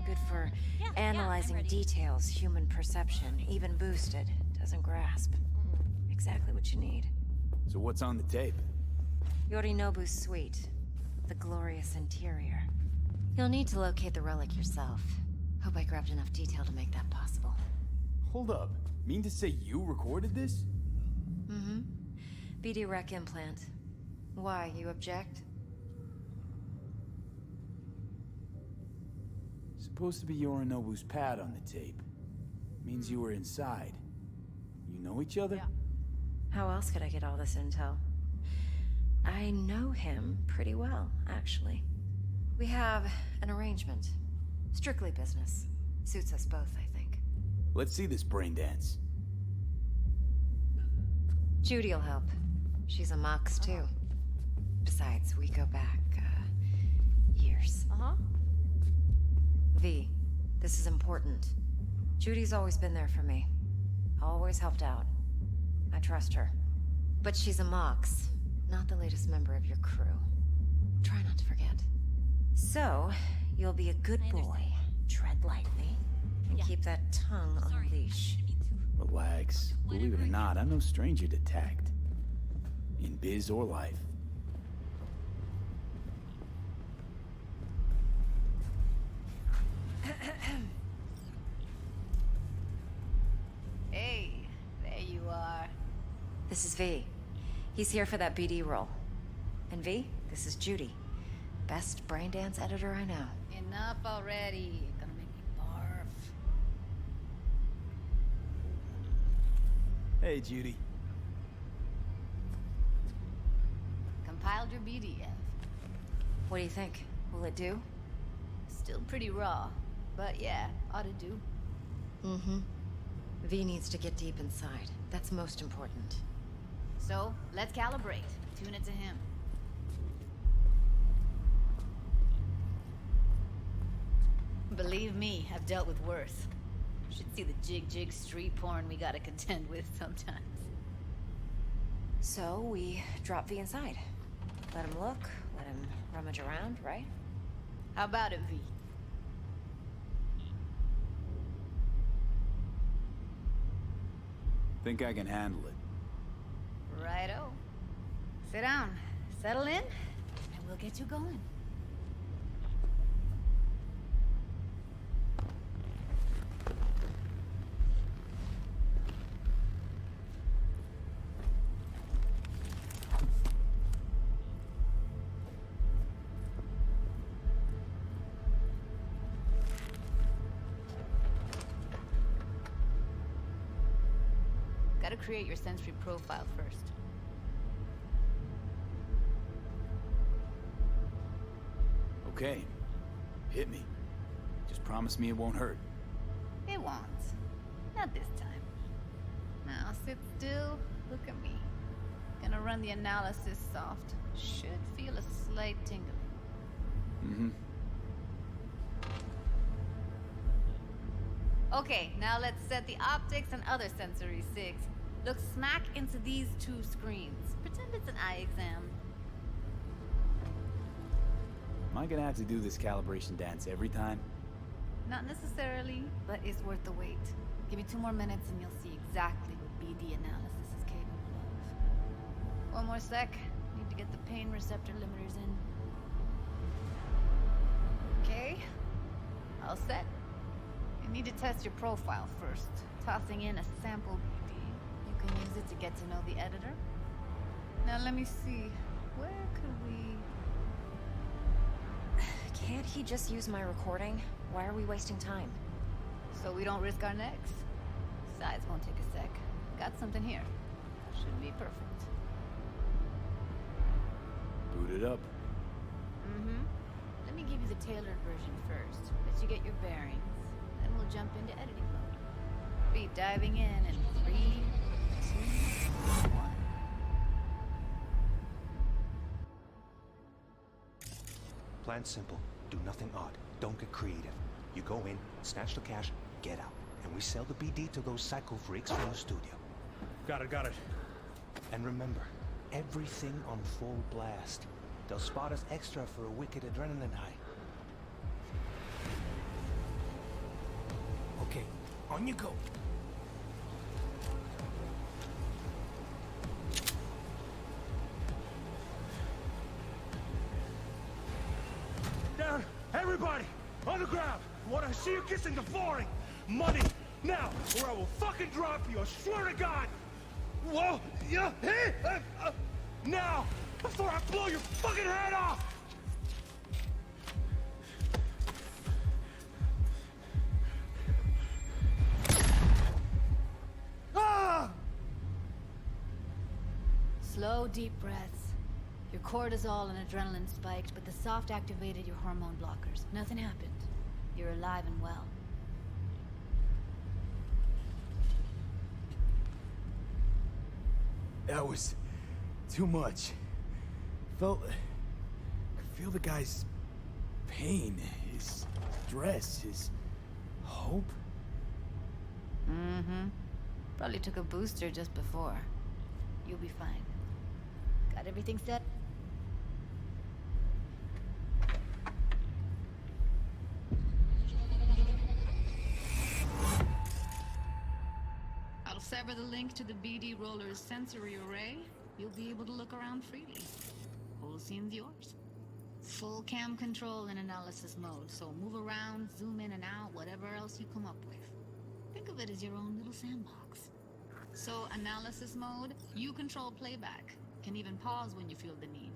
Good for analyzing details human perception, even boosted, doesn't grasp. Exactly what you need. So what's on the tape? Yorinobu's suite. The glorious interior. You'll need to locate the relic yourself. Hope I grabbed enough detail to make that possible. Hold up. Mean to say you recorded this? Mm-hmm. BD rec implant. Why, you object? Supposed to be Yorinobu's pad on the tape. Means you were inside. You know each other? Yeah. How else could I get all this intel? I know him pretty well, actually. We have an arrangement. Strictly business. Suits us both, I think. Let's see this brain dance. Judy'll help. She's a Mox, too. Besides, we go back, years. Uh-huh. V, this is important. Judy's always been there for me. Always helped out. I trust her. But she's a Mox, not the latest member of your crew. Try not to forget. So, you'll be a good boy. Tread lightly. And keep that tongue on a leash. Relax. Believe it or not, I'm no stranger to tact. In biz or life. Hey, there you are. This is V. He's here for that BD role. And V, this is Judy. Best brain dance editor I know. Enough already. You're gonna make me barf. Hey, Judy. Compiled your BDF. What do you think? Will it do? Still pretty raw, but yeah, ought to do. Mm-hmm. V needs to get deep inside. That's most important. So, let's calibrate. Tune it to him. Believe me, I've dealt with worse. You should see the jig street porn we gotta contend with sometimes. So we drop V inside. Let him look, let him rummage around, right? How about it, V? Think I can handle it. Righto. Sit down, settle in, and we'll get you going. Gotta create your sensory profile first. Okay. Hit me. Just promise me it won't hurt. It won't. Not this time. Now sit still, look at me. Gonna run the analysis soft. Should feel a slight tingling. Mm-hmm. Okay, now let's set the optics and other sensory sigs. Look smack into these two screens. Pretend it's an eye exam. Am I gonna have to do this calibration dance every time? Not necessarily, but it's worth the wait. Give me 2 more minutes and you'll see exactly what BD analysis is capable of. 1 more sec. Need to get the pain receptor limiters in. Okay. All set. You need to test your profile first. Tossing in a sample BD. You can use it to get to know the editor. Now let me see. Where could we... Can't he just use my recording? Why are we wasting time? So we don't risk our necks. Besides, won't take a sec. Got something here. Should be perfect. Boot it up. Mm-hmm. Let me give you the tailored version first. Let you get your bearings. Then we'll jump into editing mode. Be diving in 3, 2, 1. Plan simple. Do nothing odd. Don't get creative. You go in, snatch the cash, get out. And we sell the BD to those psycho freaks from the studio. Got it. And remember, everything on full blast. They'll spot us extra for a wicked adrenaline high. Okay, on you go. Down! Everybody! On the ground! What I see you kissing the flooring! Money! Now! Or I will fucking drop you! I swear to God! Whoa! Yeah! Hey! Now! Before I blow your fucking head off! Ah! Slow, deep breaths. Your cortisol and adrenaline spiked, but the soft activated your hormone blockers. Nothing happened. You're alive and well. That was too much. Could feel the guy's pain, his stress, his hope. Mm-hmm. Probably took a booster just before. You'll be fine. Got everything set? I'll sever the link to the BD Roller's sensory array. You'll be able to look around freely. Whole scene's yours. Full cam control in analysis mode, so move around, zoom in and out, whatever else you come up with. Think of it as your own little sandbox. So, analysis mode, you control playback. Can even pause when you feel the need.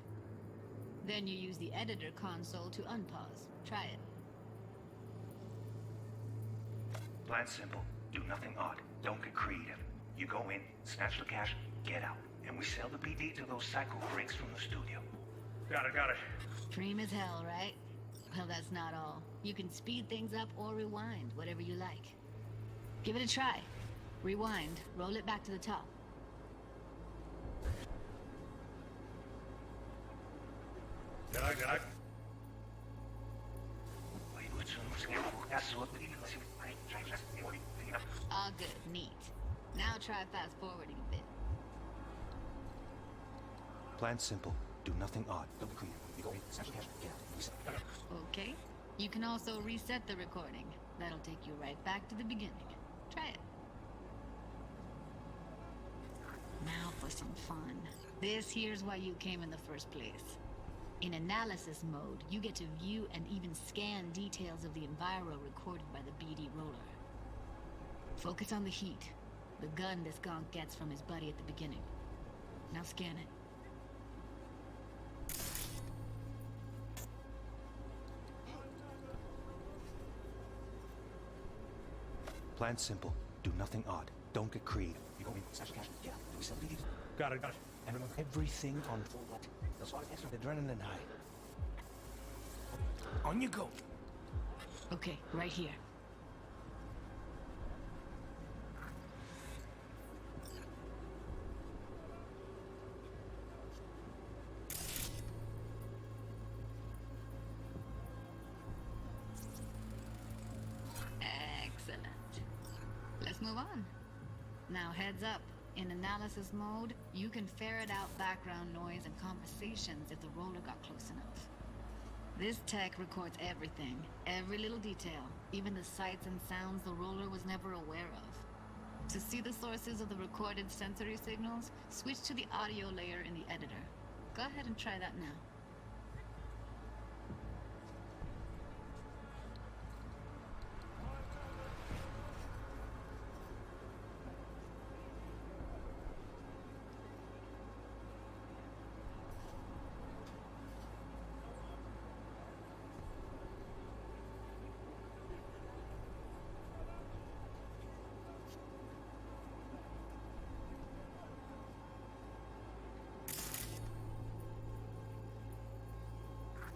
Then you use the editor console to unpause. Try it. Plan simple. Do nothing odd. Don't get creative. You go in, snatch the cash, get out. And we sell the BD to those psycho freaks from the studio. Got it. Dream as hell, right? Well, that's not all. You can speed things up or rewind, whatever you like. Give it a try. Rewind. Roll it back to the top. Got it. All good, neat. Now try fast forwarding a bit. Plan simple. Do nothing odd. Don't create. Okay. You can also reset the recording. That'll take you right back to the beginning. Try it. Now for some fun. This here's why you came in the first place. In analysis mode, you get to view and even scan details of the enviro recorded by the BD roller. Focus on the heat, the gun this gonk gets from his buddy at the beginning. Now scan it. Plan simple. Do nothing odd. Don't get creative. You go in, Got it. and remember everything on full. Adrenaline high. On you go. Okay, right here. Excellent. Let's move on. Now heads up. In analysis mode, you can ferret out background noise and conversations if the roller got close enough. This tech records everything, every little detail, even the sights and sounds the roller was never aware of. To see the sources of the recorded sensory signals, switch to the audio layer in the editor. Go ahead and try that now.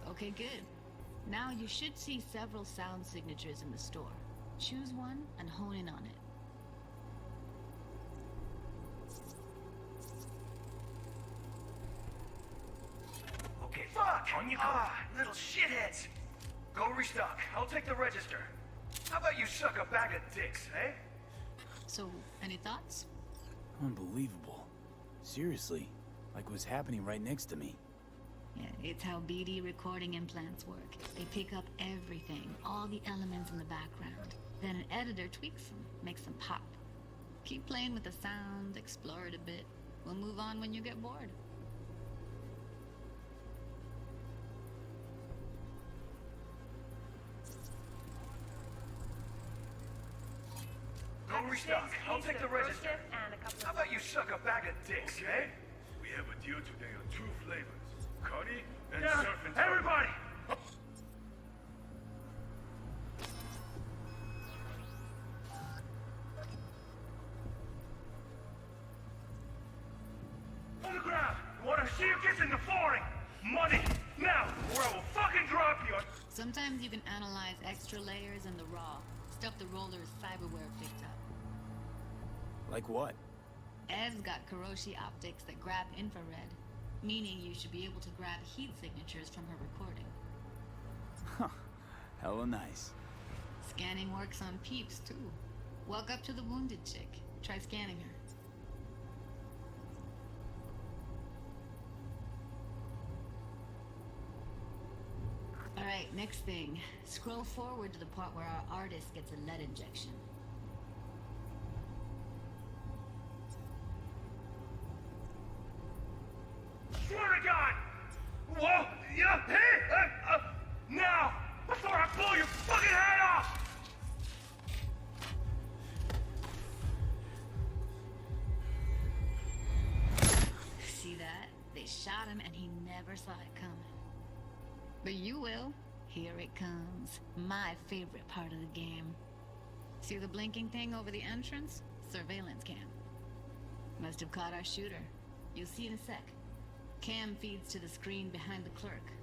Okay, good. Now you should see several sound signatures in the store. Choose one and hone in on it. Okay, fuck! On you go. Little shitheads! Go restock. I'll take the register. How about you suck a bag of dicks, eh? So, any thoughts? Unbelievable. Seriously, like it was happening right next to me. Yeah, it's how BD recording implants work. They pick up everything, all the elements in the background. Then an editor tweaks them, makes them pop. Keep playing with the sound, explore it a bit. We'll move on when you get bored. Go restock. I'll take the register. How about you suck a bag of dicks, eh? We have a deal today on 2 flavors. Cuddy and Down, surf and everybody! On the ground! Wanna see you kissing the flooring! Money! Now, or I will fucking drop you! Sometimes you can analyze extra layers in the raw, stuff the roller's cyberware picked up. Like what? Ev's got Karoshi optics that grab infrared, meaning you should be able to grab heat signatures from her recording. Huh. Hella nice. Scanning works on peeps, too. Walk up to the wounded chick. Try scanning her. Alright, next thing. Scroll forward to the part where our artist gets a lead injection. Swear to God! Whoa! Yeah! Hey! Now! Before I blow your fucking head off! See that? They shot him and he never saw it coming. But you will. Here it comes. My favorite part of the game. See the blinking thing over the entrance? Surveillance cam. Must have caught our shooter. You'll see in a sec. Cam feeds to the screen behind the clerk.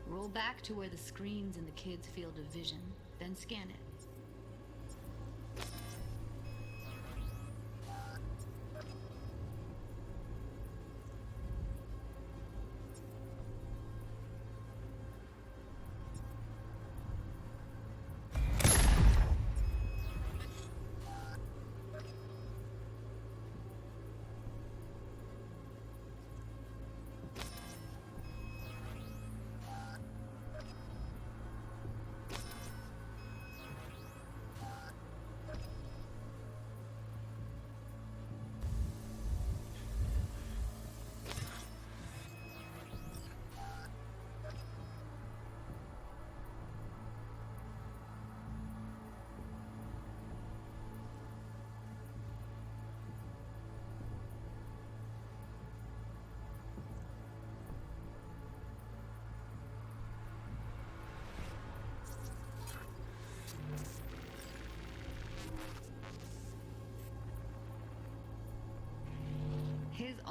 Roll back to where the screen's in the kid's field of vision, then scan it.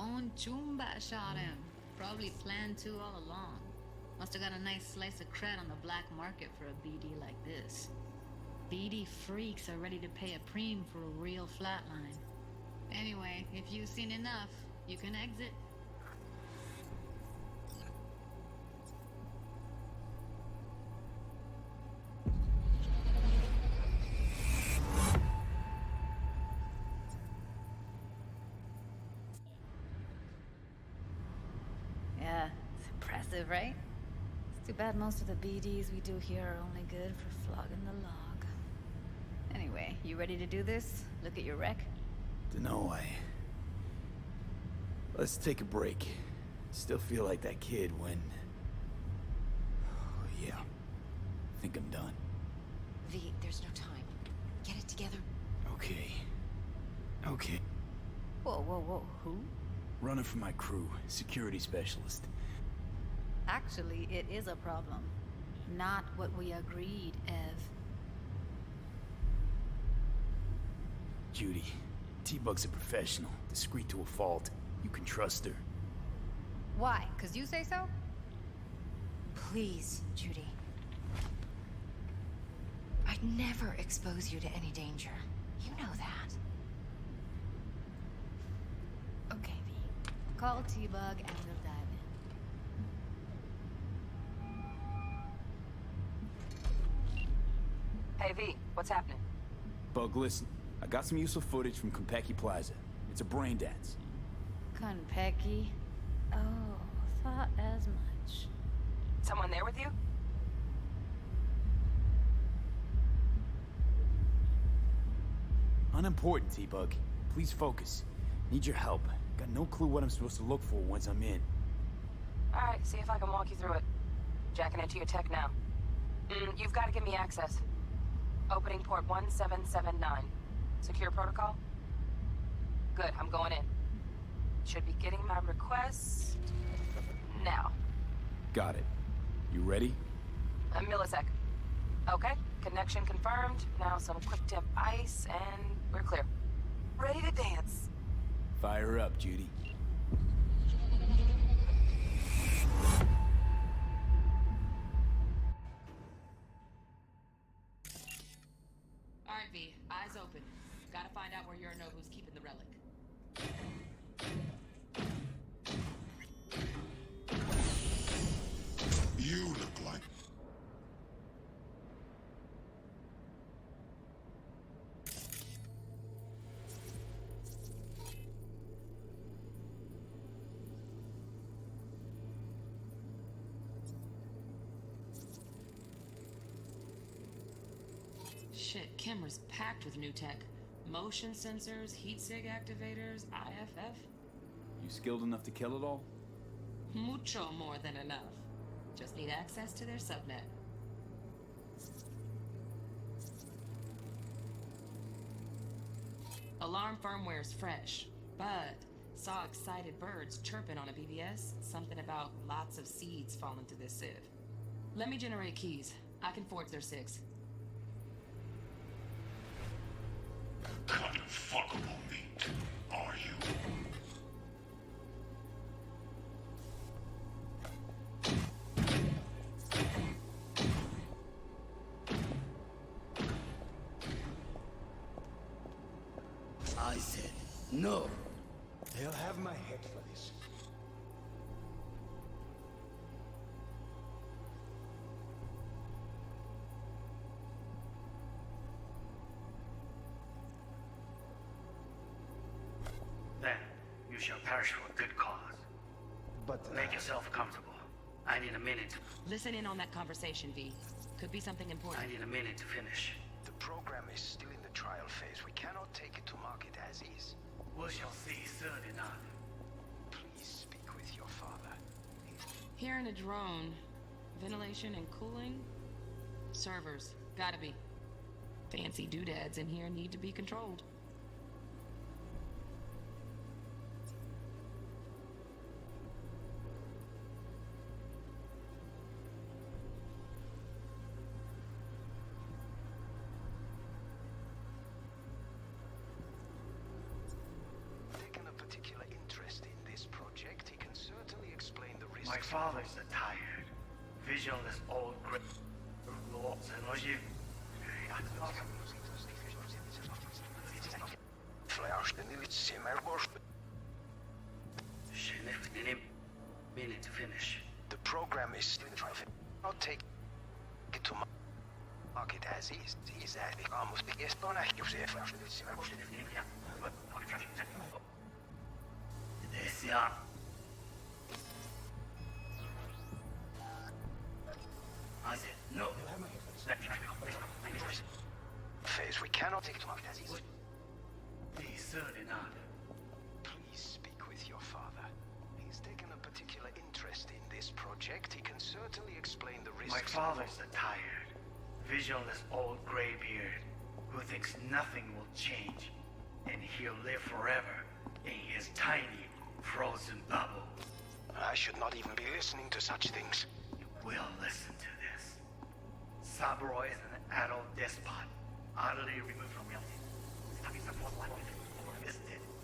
own Chumba shot him. Probably planned to all along. Must have got a nice slice of cred on the black market for a BD like this. BD freaks are ready to pay a preem for a real flatline. Anyway, if you've seen enough, you can exit. Yeah, it's impressive, right? It's too bad most of the BDs we do here are only good for flogging the log. Anyway, you ready to do this? Look at your wreck? Dunno, Let's take a break. Still feel like that kid when... Oh, yeah. Think I'm done. V, there's no time. Get it together. Okay. Okay. Whoa, whoa, whoa, who? Running for my crew, security specialist. Actually, it is a problem. Not what we agreed, Ev. Judy, T-Bug's a professional, discreet to a fault. You can trust her. Why? 'Cause you say so? Please, Judy. I'd never expose you to any danger. You know that. Okay, V. Call T-Bug and we'll dive in. Hey, V, what's happening? Bug, listen. I got some useful footage from Konpeki Plaza. It's a brain dance. Konpeki? Oh, thought as much. Someone there with you? Unimportant, T-Bug. Please focus. Need your help. Got no clue what I'm supposed to look for once I'm in. Alright, see if I can walk you through it. Jacking into your tech now. You've got to give me access. Opening port 1779. Secure protocol? Good, I'm going in. Should be getting my request... now. Got it. You ready? A millisec. Okay, connection confirmed. Now some quick tip ice, and we're clear. Ready to dance. Fire up, Judy. Alright, V, eyes open. Gotta find out where Yorinobu's keeping the relic. You look like... Shit, camera's packed with new tech. Motion sensors, heat sig activators, IFF. You skilled enough to kill it all? Mucho more than enough. Just need access to their subnet. Alarm firmware's fresh, but saw excited birds chirping on a BBS. Something about lots of seeds falling to this sieve. Let me generate keys. I can forge their SIGs. kind of fuckable meat, are you? I said no. They'll have my head for this. Then, you shall perish for a good cause. But... Make yourself comfortable. I need a minute to... Listen in on that conversation, V. Could be something important. I need a minute to finish. The program is still in the trial phase. We cannot take it to market as is. We shall see soon enough. Please speak with your father. Hearing a drone. Ventilation and cooling? Servers. Gotta be. Fancy doodads in here need to be controlled. Taken a particular interest in this My father's a tired, visionless old grip. We need to finish. The program is still in trial. I'll take it to market as is. Is that the almost the guest on a I said no. Phase, we cannot take it to market as is. He's certainly not. Please speak with your father. He's taken a particular interest in this project. He can certainly explain the risks. My father's a tired, visionless old graybeard who thinks nothing will change, and he'll live forever in his tiny, frozen bubble. I should not even be listening to such things. You will listen to this. Saburo is an adult despot, utterly removed from reality.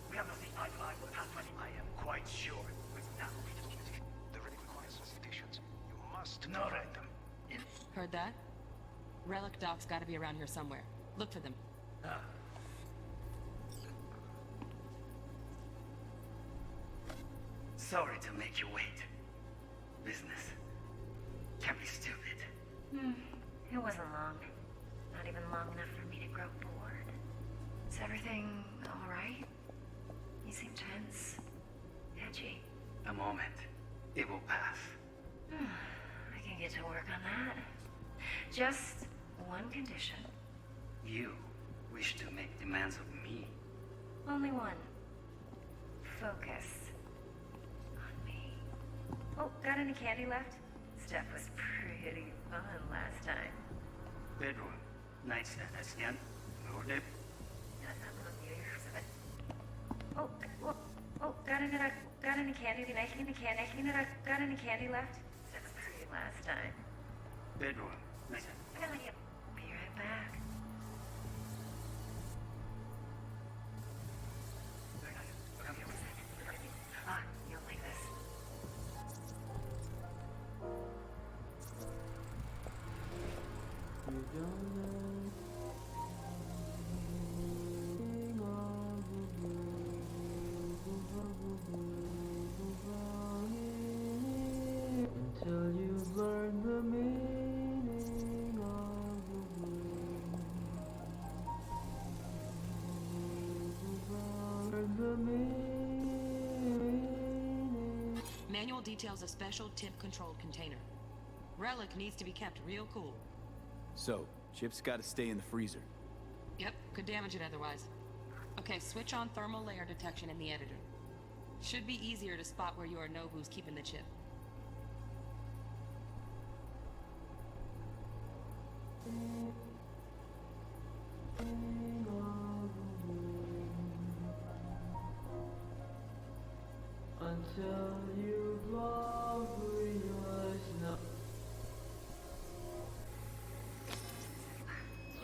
We have nothing eye to eye for the past 20. I am quite sure we've now reached the requires institutions. You must no, find them. Heard that? Relic Doc's gotta be around here somewhere. Look for them. Sorry to make you wait. Business can be stupid. It wasn't long. Not even long enough for me to grow bored. Is everything alright? You seem tense. Edgy. A moment. It will pass. I can get to work on that. Just one condition. You wish to make demands of me. Only one. Focus on me. Oh, got any candy left? Stuff was pretty fun last time. Bedroom. Nightstand. Again. Move. Oh, got any candy? Got any candy left? Stuff was pretty last time. Bedroom. Nightstand. Be right back. Ah, you'll like this. Until you've learned the meaning of the Manual details a special tip-controlled container. Relic needs to be kept real cool. So, Chip's gotta stay in the freezer. Yep, could damage it otherwise. Okay, switch on thermal layer detection in the editor. Should be easier to spot where Yorinobu's keeping the chip. Until you've loved, realize now.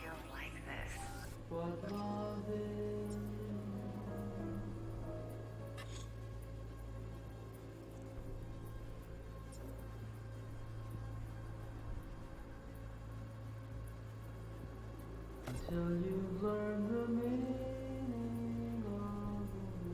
You'll like this. What love is. Until you've learned the meaning of the wind.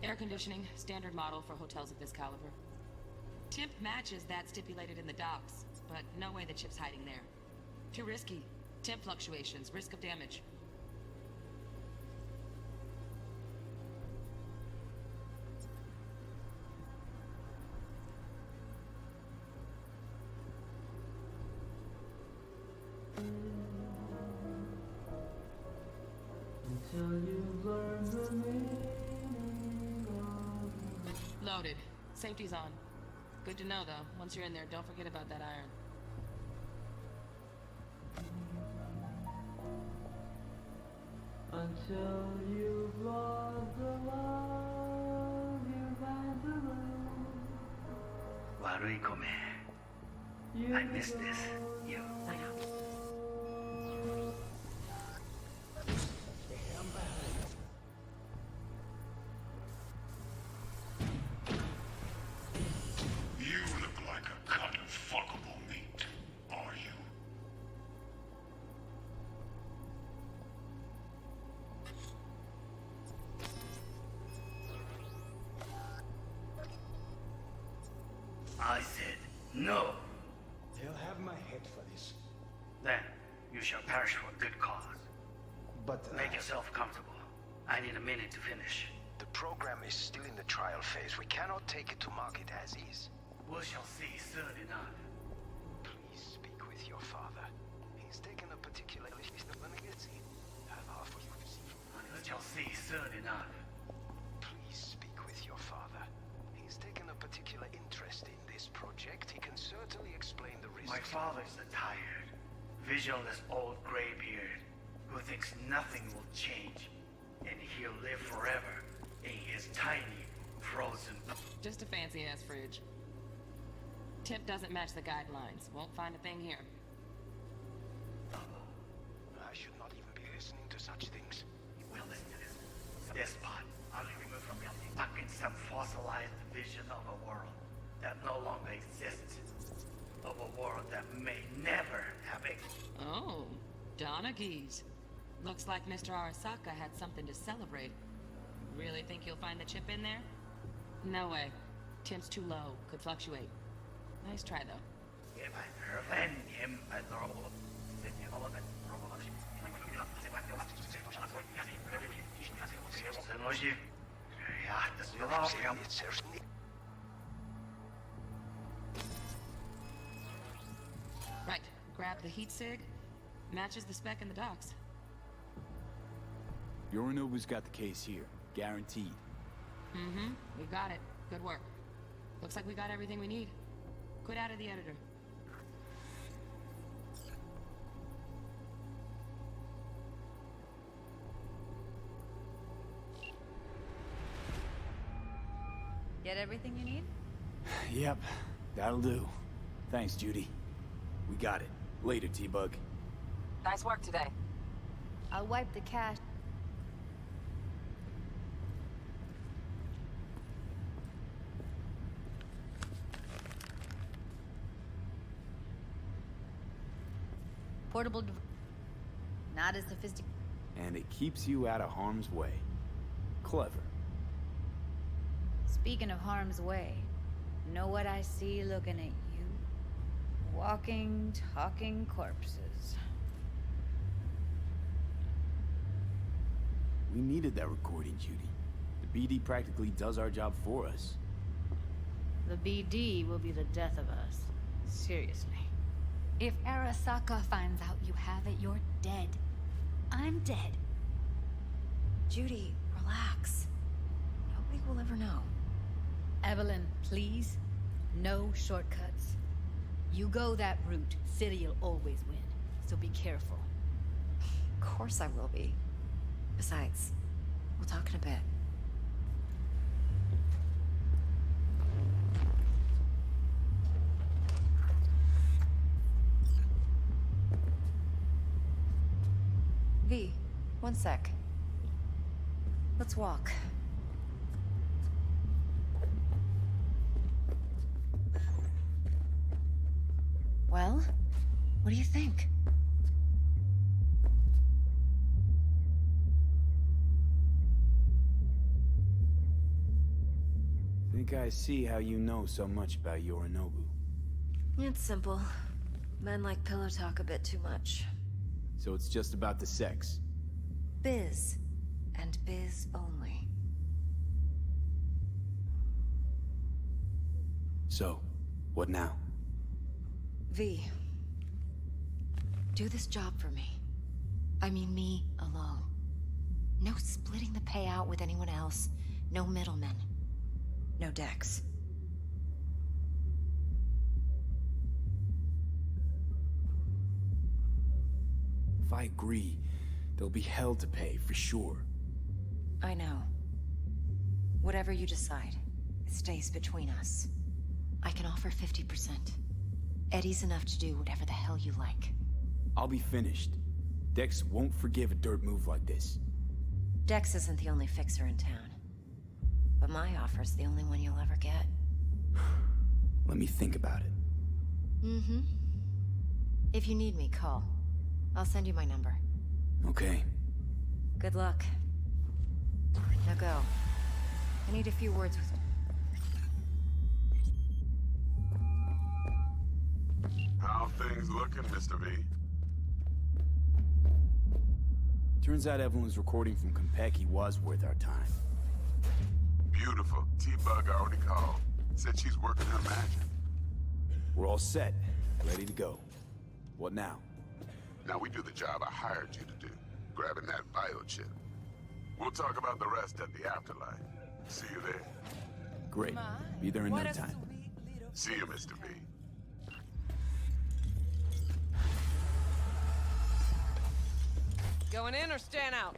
Air conditioning, standard model for hotels of this caliber. Temp matches that stipulated in the docs, but no way the chip's hiding there. Too risky. Temp fluctuations, risk of damage. Until you learn the meaning of Loaded. Safety's on. Good to know, though. Once you're in there, don't forget about that iron. Until you've lost the love you've had to lose. Warui kome. I miss this. You. I know. You look like a cut of fuckable meat, are you? I said no. They'll have my head for this. Then you shall perish for a good cause. But make yourself comfortable. I need a minute to finish. The program is still in the trial phase. We cannot take it to market as is. We shall see soon enough. Please speak with your father. He's taken a particular... Let me get see. We shall see soon enough. Please speak with your father. He's taken a particular interest in this project. He can certainly explain the risks. My father's a tired, visionless old graybeard who thinks nothing will change, and he'll live forever in his tiny, frozen... Just a fancy-ass fridge. Temp doesn't match the guidelines. Won't find a thing here. I should not even be listening to such things. Well, listen to this. This spot, I'll remove from reality, stuck in some fossilized vision of a world that no longer exists. Of a world that may never have existed. Oh, Donaghy's. Looks like Mr. Arasaka had something to celebrate. Really think you'll find the chip in there? No way. Temp's too low. Could fluctuate. Nice try, though. If I prevent him, I throw Right. Grab the heat sig. Matches the spec in the docs. Yorinobu's got the case here. Guaranteed. Mm-hmm. We got it. Good work. Looks like we got everything we need. Quit out of the editor. Get everything you need? Yep, that'll do. Thanks, Judy. We got it. Later, T-Bug. Nice work today. I'll wipe the cache. Portable not as sophisticated. And it keeps you out of harm's way. Clever. Speaking of harm's way, know what I see looking at you? Walking, talking corpses. We needed that recording, Judy. The BD practically does our job for us. The BD will be the death of us. Seriously. If Arasaka finds out you have it, you're dead. I'm dead. Judy, relax. Nobody will ever know. Evelyn, please. No shortcuts. You go that route, City'll always win. So be careful. Of course I will be. Besides, we'll talk in a bit. V, one sec. Let's walk. Well, what do you think? Think I see how you know so much about Yorinobu. It's simple. Men like pillow talk a bit too much. So it's just about the sex. Biz. And biz only. So, what now? V. Do this job for me. I mean me alone. No splitting the payout with anyone else. No middlemen. No Dex. If I agree, there'll be hell to pay, for sure. I know. Whatever you decide, it stays between us. I can offer 50%. Eddie's enough to do whatever the hell you like. I'll be finished. Dex won't forgive a dirt move like this. Dex isn't the only fixer in town. But my offer's the only one you'll ever get. Let me think about it. Mm-hmm. If you need me, call. I'll send you my number. Okay. Good luck. Now go. I need a few words with you. How things looking, Mr. V? Turns out Evelyn's recording from Konpeki was worth our time. Beautiful. T-Bug already called. Said she's working her magic. We're all set. Ready to go. What now? Now we do the job I hired you to do. Grabbing that biochip. We'll talk about the rest at the afterlife. See you there. Great. Be there in no time. See you, Mr. V. Going in or staying out?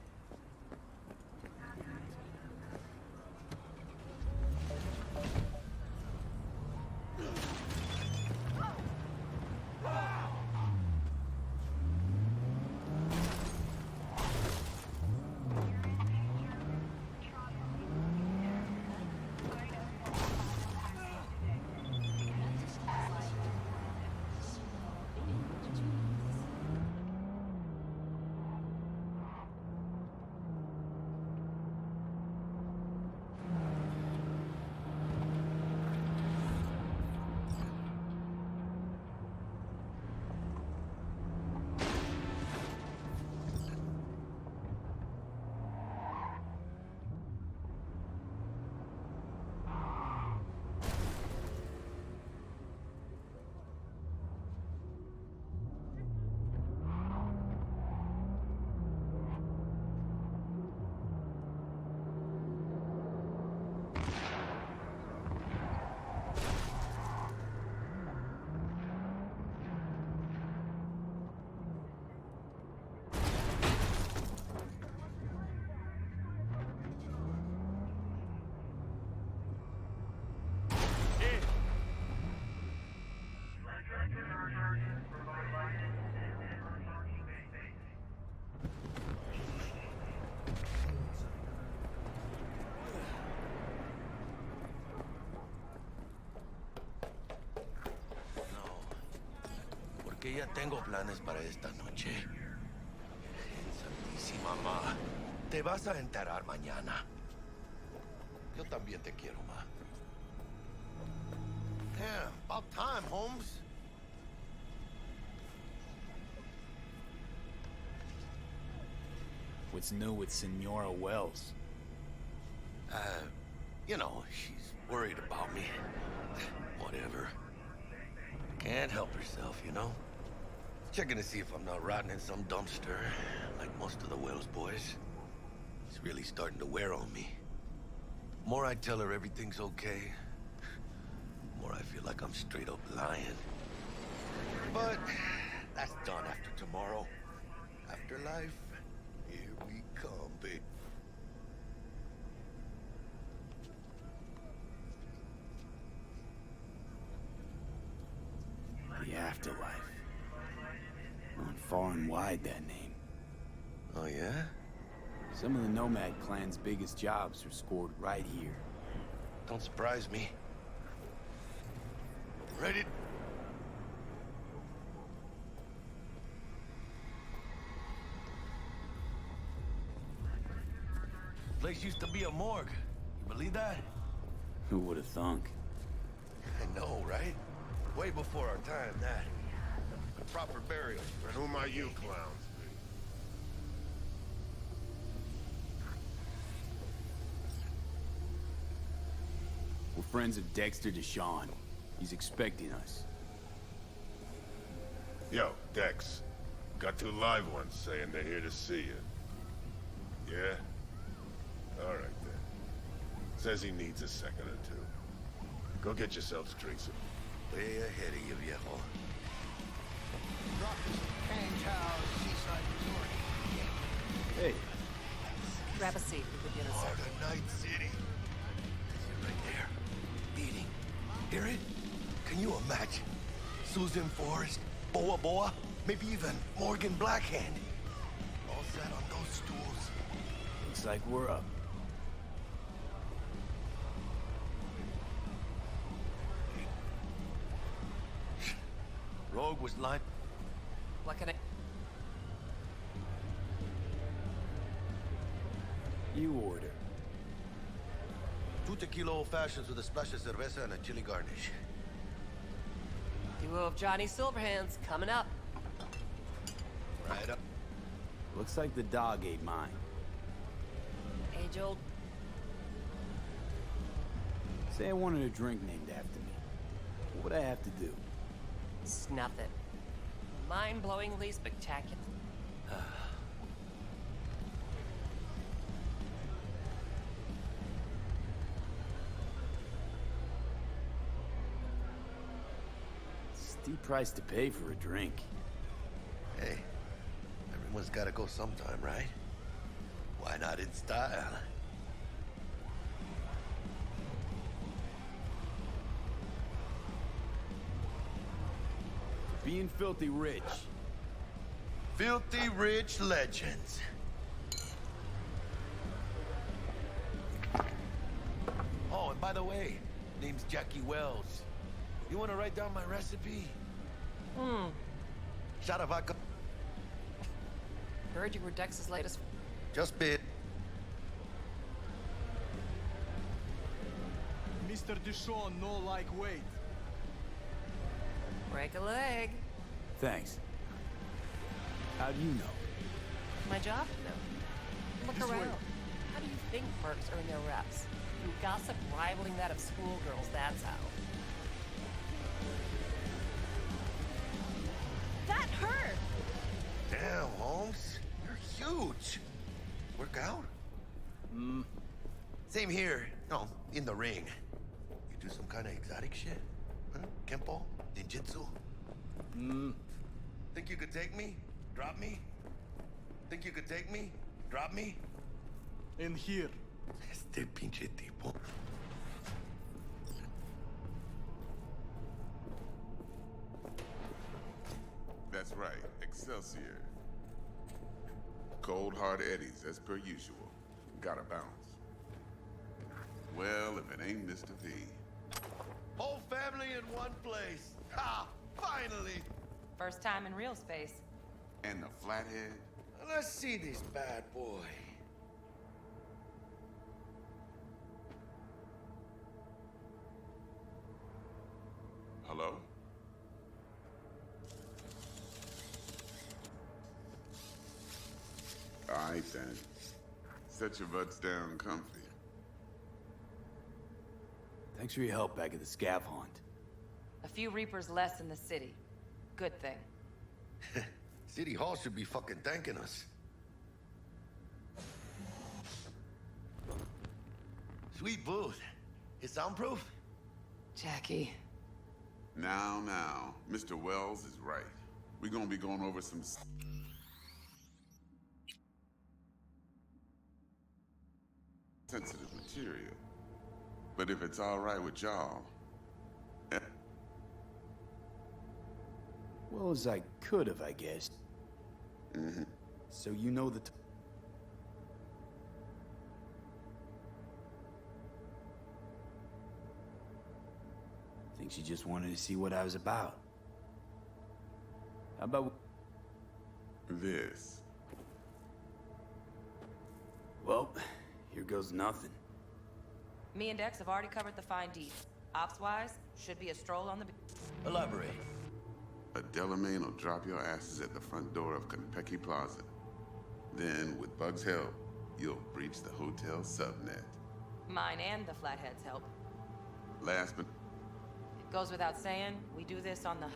Que ya tengo planes para esta noche. Santísima ma. Te vas a enterar mañana. Yo también te quiero, ma. Damn, about time, Holmes. What's new with Senora Wells? You know, she's worried about me. Whatever. Can't help herself, you know? Checking to see if I'm not rotting in some dumpster, like most of the Wells boys. It's really starting to wear on me. The more I tell her everything's okay, the more I feel like I'm straight up lying. But that's done after tomorrow. Afterlife, here we come, babe. The afterlife. Known far and wide, that name. Oh, yeah? Some of the Nomad clan's biggest jobs are scored right here. Don't surprise me. Ready? Place used to be a morgue. You believe that? Who would have thunk? I know, right? Way before our time, that. A proper burial. And who might you clowns be? We're friends of Dexter Deshawn. He's expecting us. Yo, Dex. Got 2 live ones saying they're here to see you. Yeah? Alright then. Says he needs a second or 2. Go get yourselves drinks. Way ahead of you, viejo. Drop this Kang Town seaside resort. Hey. Grab a seat. We'll give you a What second. a night city. Right there. Beating. Hear it? Can you imagine? Susan Forrest, Boa Boa, maybe even Morgan Blackhand. All sat on those stools. Looks like we're up. Rogue was lying. What can I... You order. 2 tequila old fashions with a splash of cerveza and a chili garnish. Duo of Johnny Silverhands coming up. Right up. Looks like the dog ate mine. Age-old. Say I wanted a drink named after me. What would I have to do? Snuff it. Mind-blowingly spectacular. Steep price to pay for a drink. Hey, everyone's gotta go sometime, right? Why not in style? Being filthy rich. Filthy rich legends. Oh, and by the way, name's Jackie Wells. You wanna write down my recipe? Shot of vodka. Heard you were Dex's latest... Just bit. Mr. Deshawn, no like wait. Break a leg. Thanks. How do you know? My job? No. Look This way. around. How do you think mercs earn their reps? Through gossip rivaling that of schoolgirls, that's how. That hurt! Damn, Holmes. You're huge. Work out? Same here. No, in the ring. You do some kind of exotic shit? Huh? Kempo? Ninjutsu? Think you could take me? Drop me? Think you could take me? Drop me? In here. Este pinche tipo. That's right, Excelsior. Cold hard eddies, as per usual. Gotta bounce. Well, if it ain't Mr. V. Whole family in one place. Ha! Finally! First time in real space. And the flathead? Let's see this bad boy. Hello? All right, then. Set your butts down comfy. Thanks for your help back at the scav haunt. A few Reapers less in the city. Good thing. City Hall should be fucking thanking us. Sweet booth. It's soundproof? Jackie. Now, Mr. Wells is right. We're gonna be going over some sensitive material. But if it's all right with y'all... Well, as I could have, I guess. So you know the... think she just wanted to see what I was about. How about... This. Well, here goes nothing. Me and Dex have already covered the fine deeds. Ops-wise, should be a stroll on the... Elaborate. A Delamain will drop your asses at the front door of Konpeki Plaza. Then, with Bug's help, you'll breach the hotel subnet. Mine and the Flatheads help. Last but... It goes without saying, we do this on the...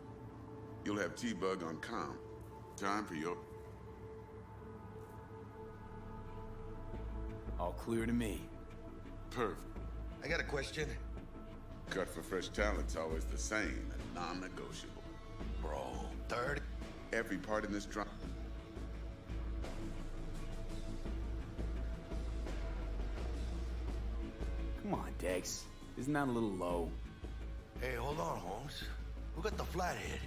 You'll have T-Bug on comm. Time for your... All clear to me. Perfect. I got a question. Cut for fresh talent's always the same and non-negotiable. Bro, 30? Every part in this drama... Come on, Dex. Isn't that a little low? Hey, hold on, Holmes. Who got the flathead?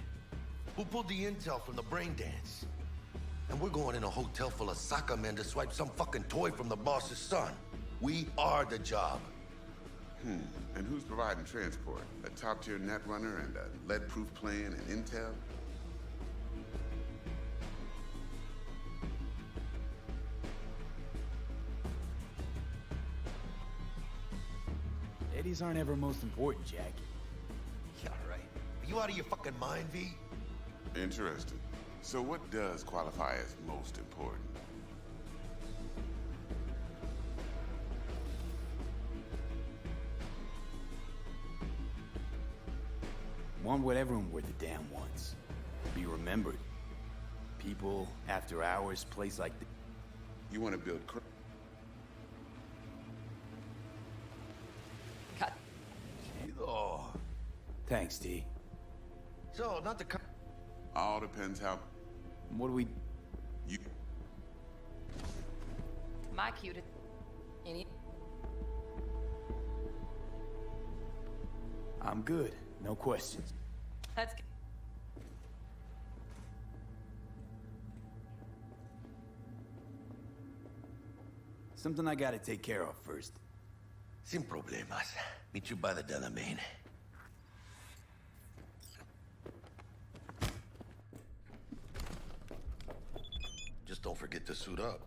Who pulled the intel from the brain dance? And we're going in a hotel full of soccer men to swipe some fucking toy from the boss's son. We are the job. And who's providing transport? A top-tier netrunner and a lead-proof plan and intel? Eddies aren't ever most important, Jack. Yeah, right. Are you out of your fucking mind, V? Interesting. So what does qualify as most important? Want what everyone worth a damn wants. Be remembered. People, after hours, place like this. You want to build... Cut. Oh. Thanks, T. So, not the... All depends how... What do we... You... My cue to... Any... I'm good. No questions. Let's... Something I gotta take care of first. Sin problemas. Meet you by the Delamain. Just don't forget to suit up.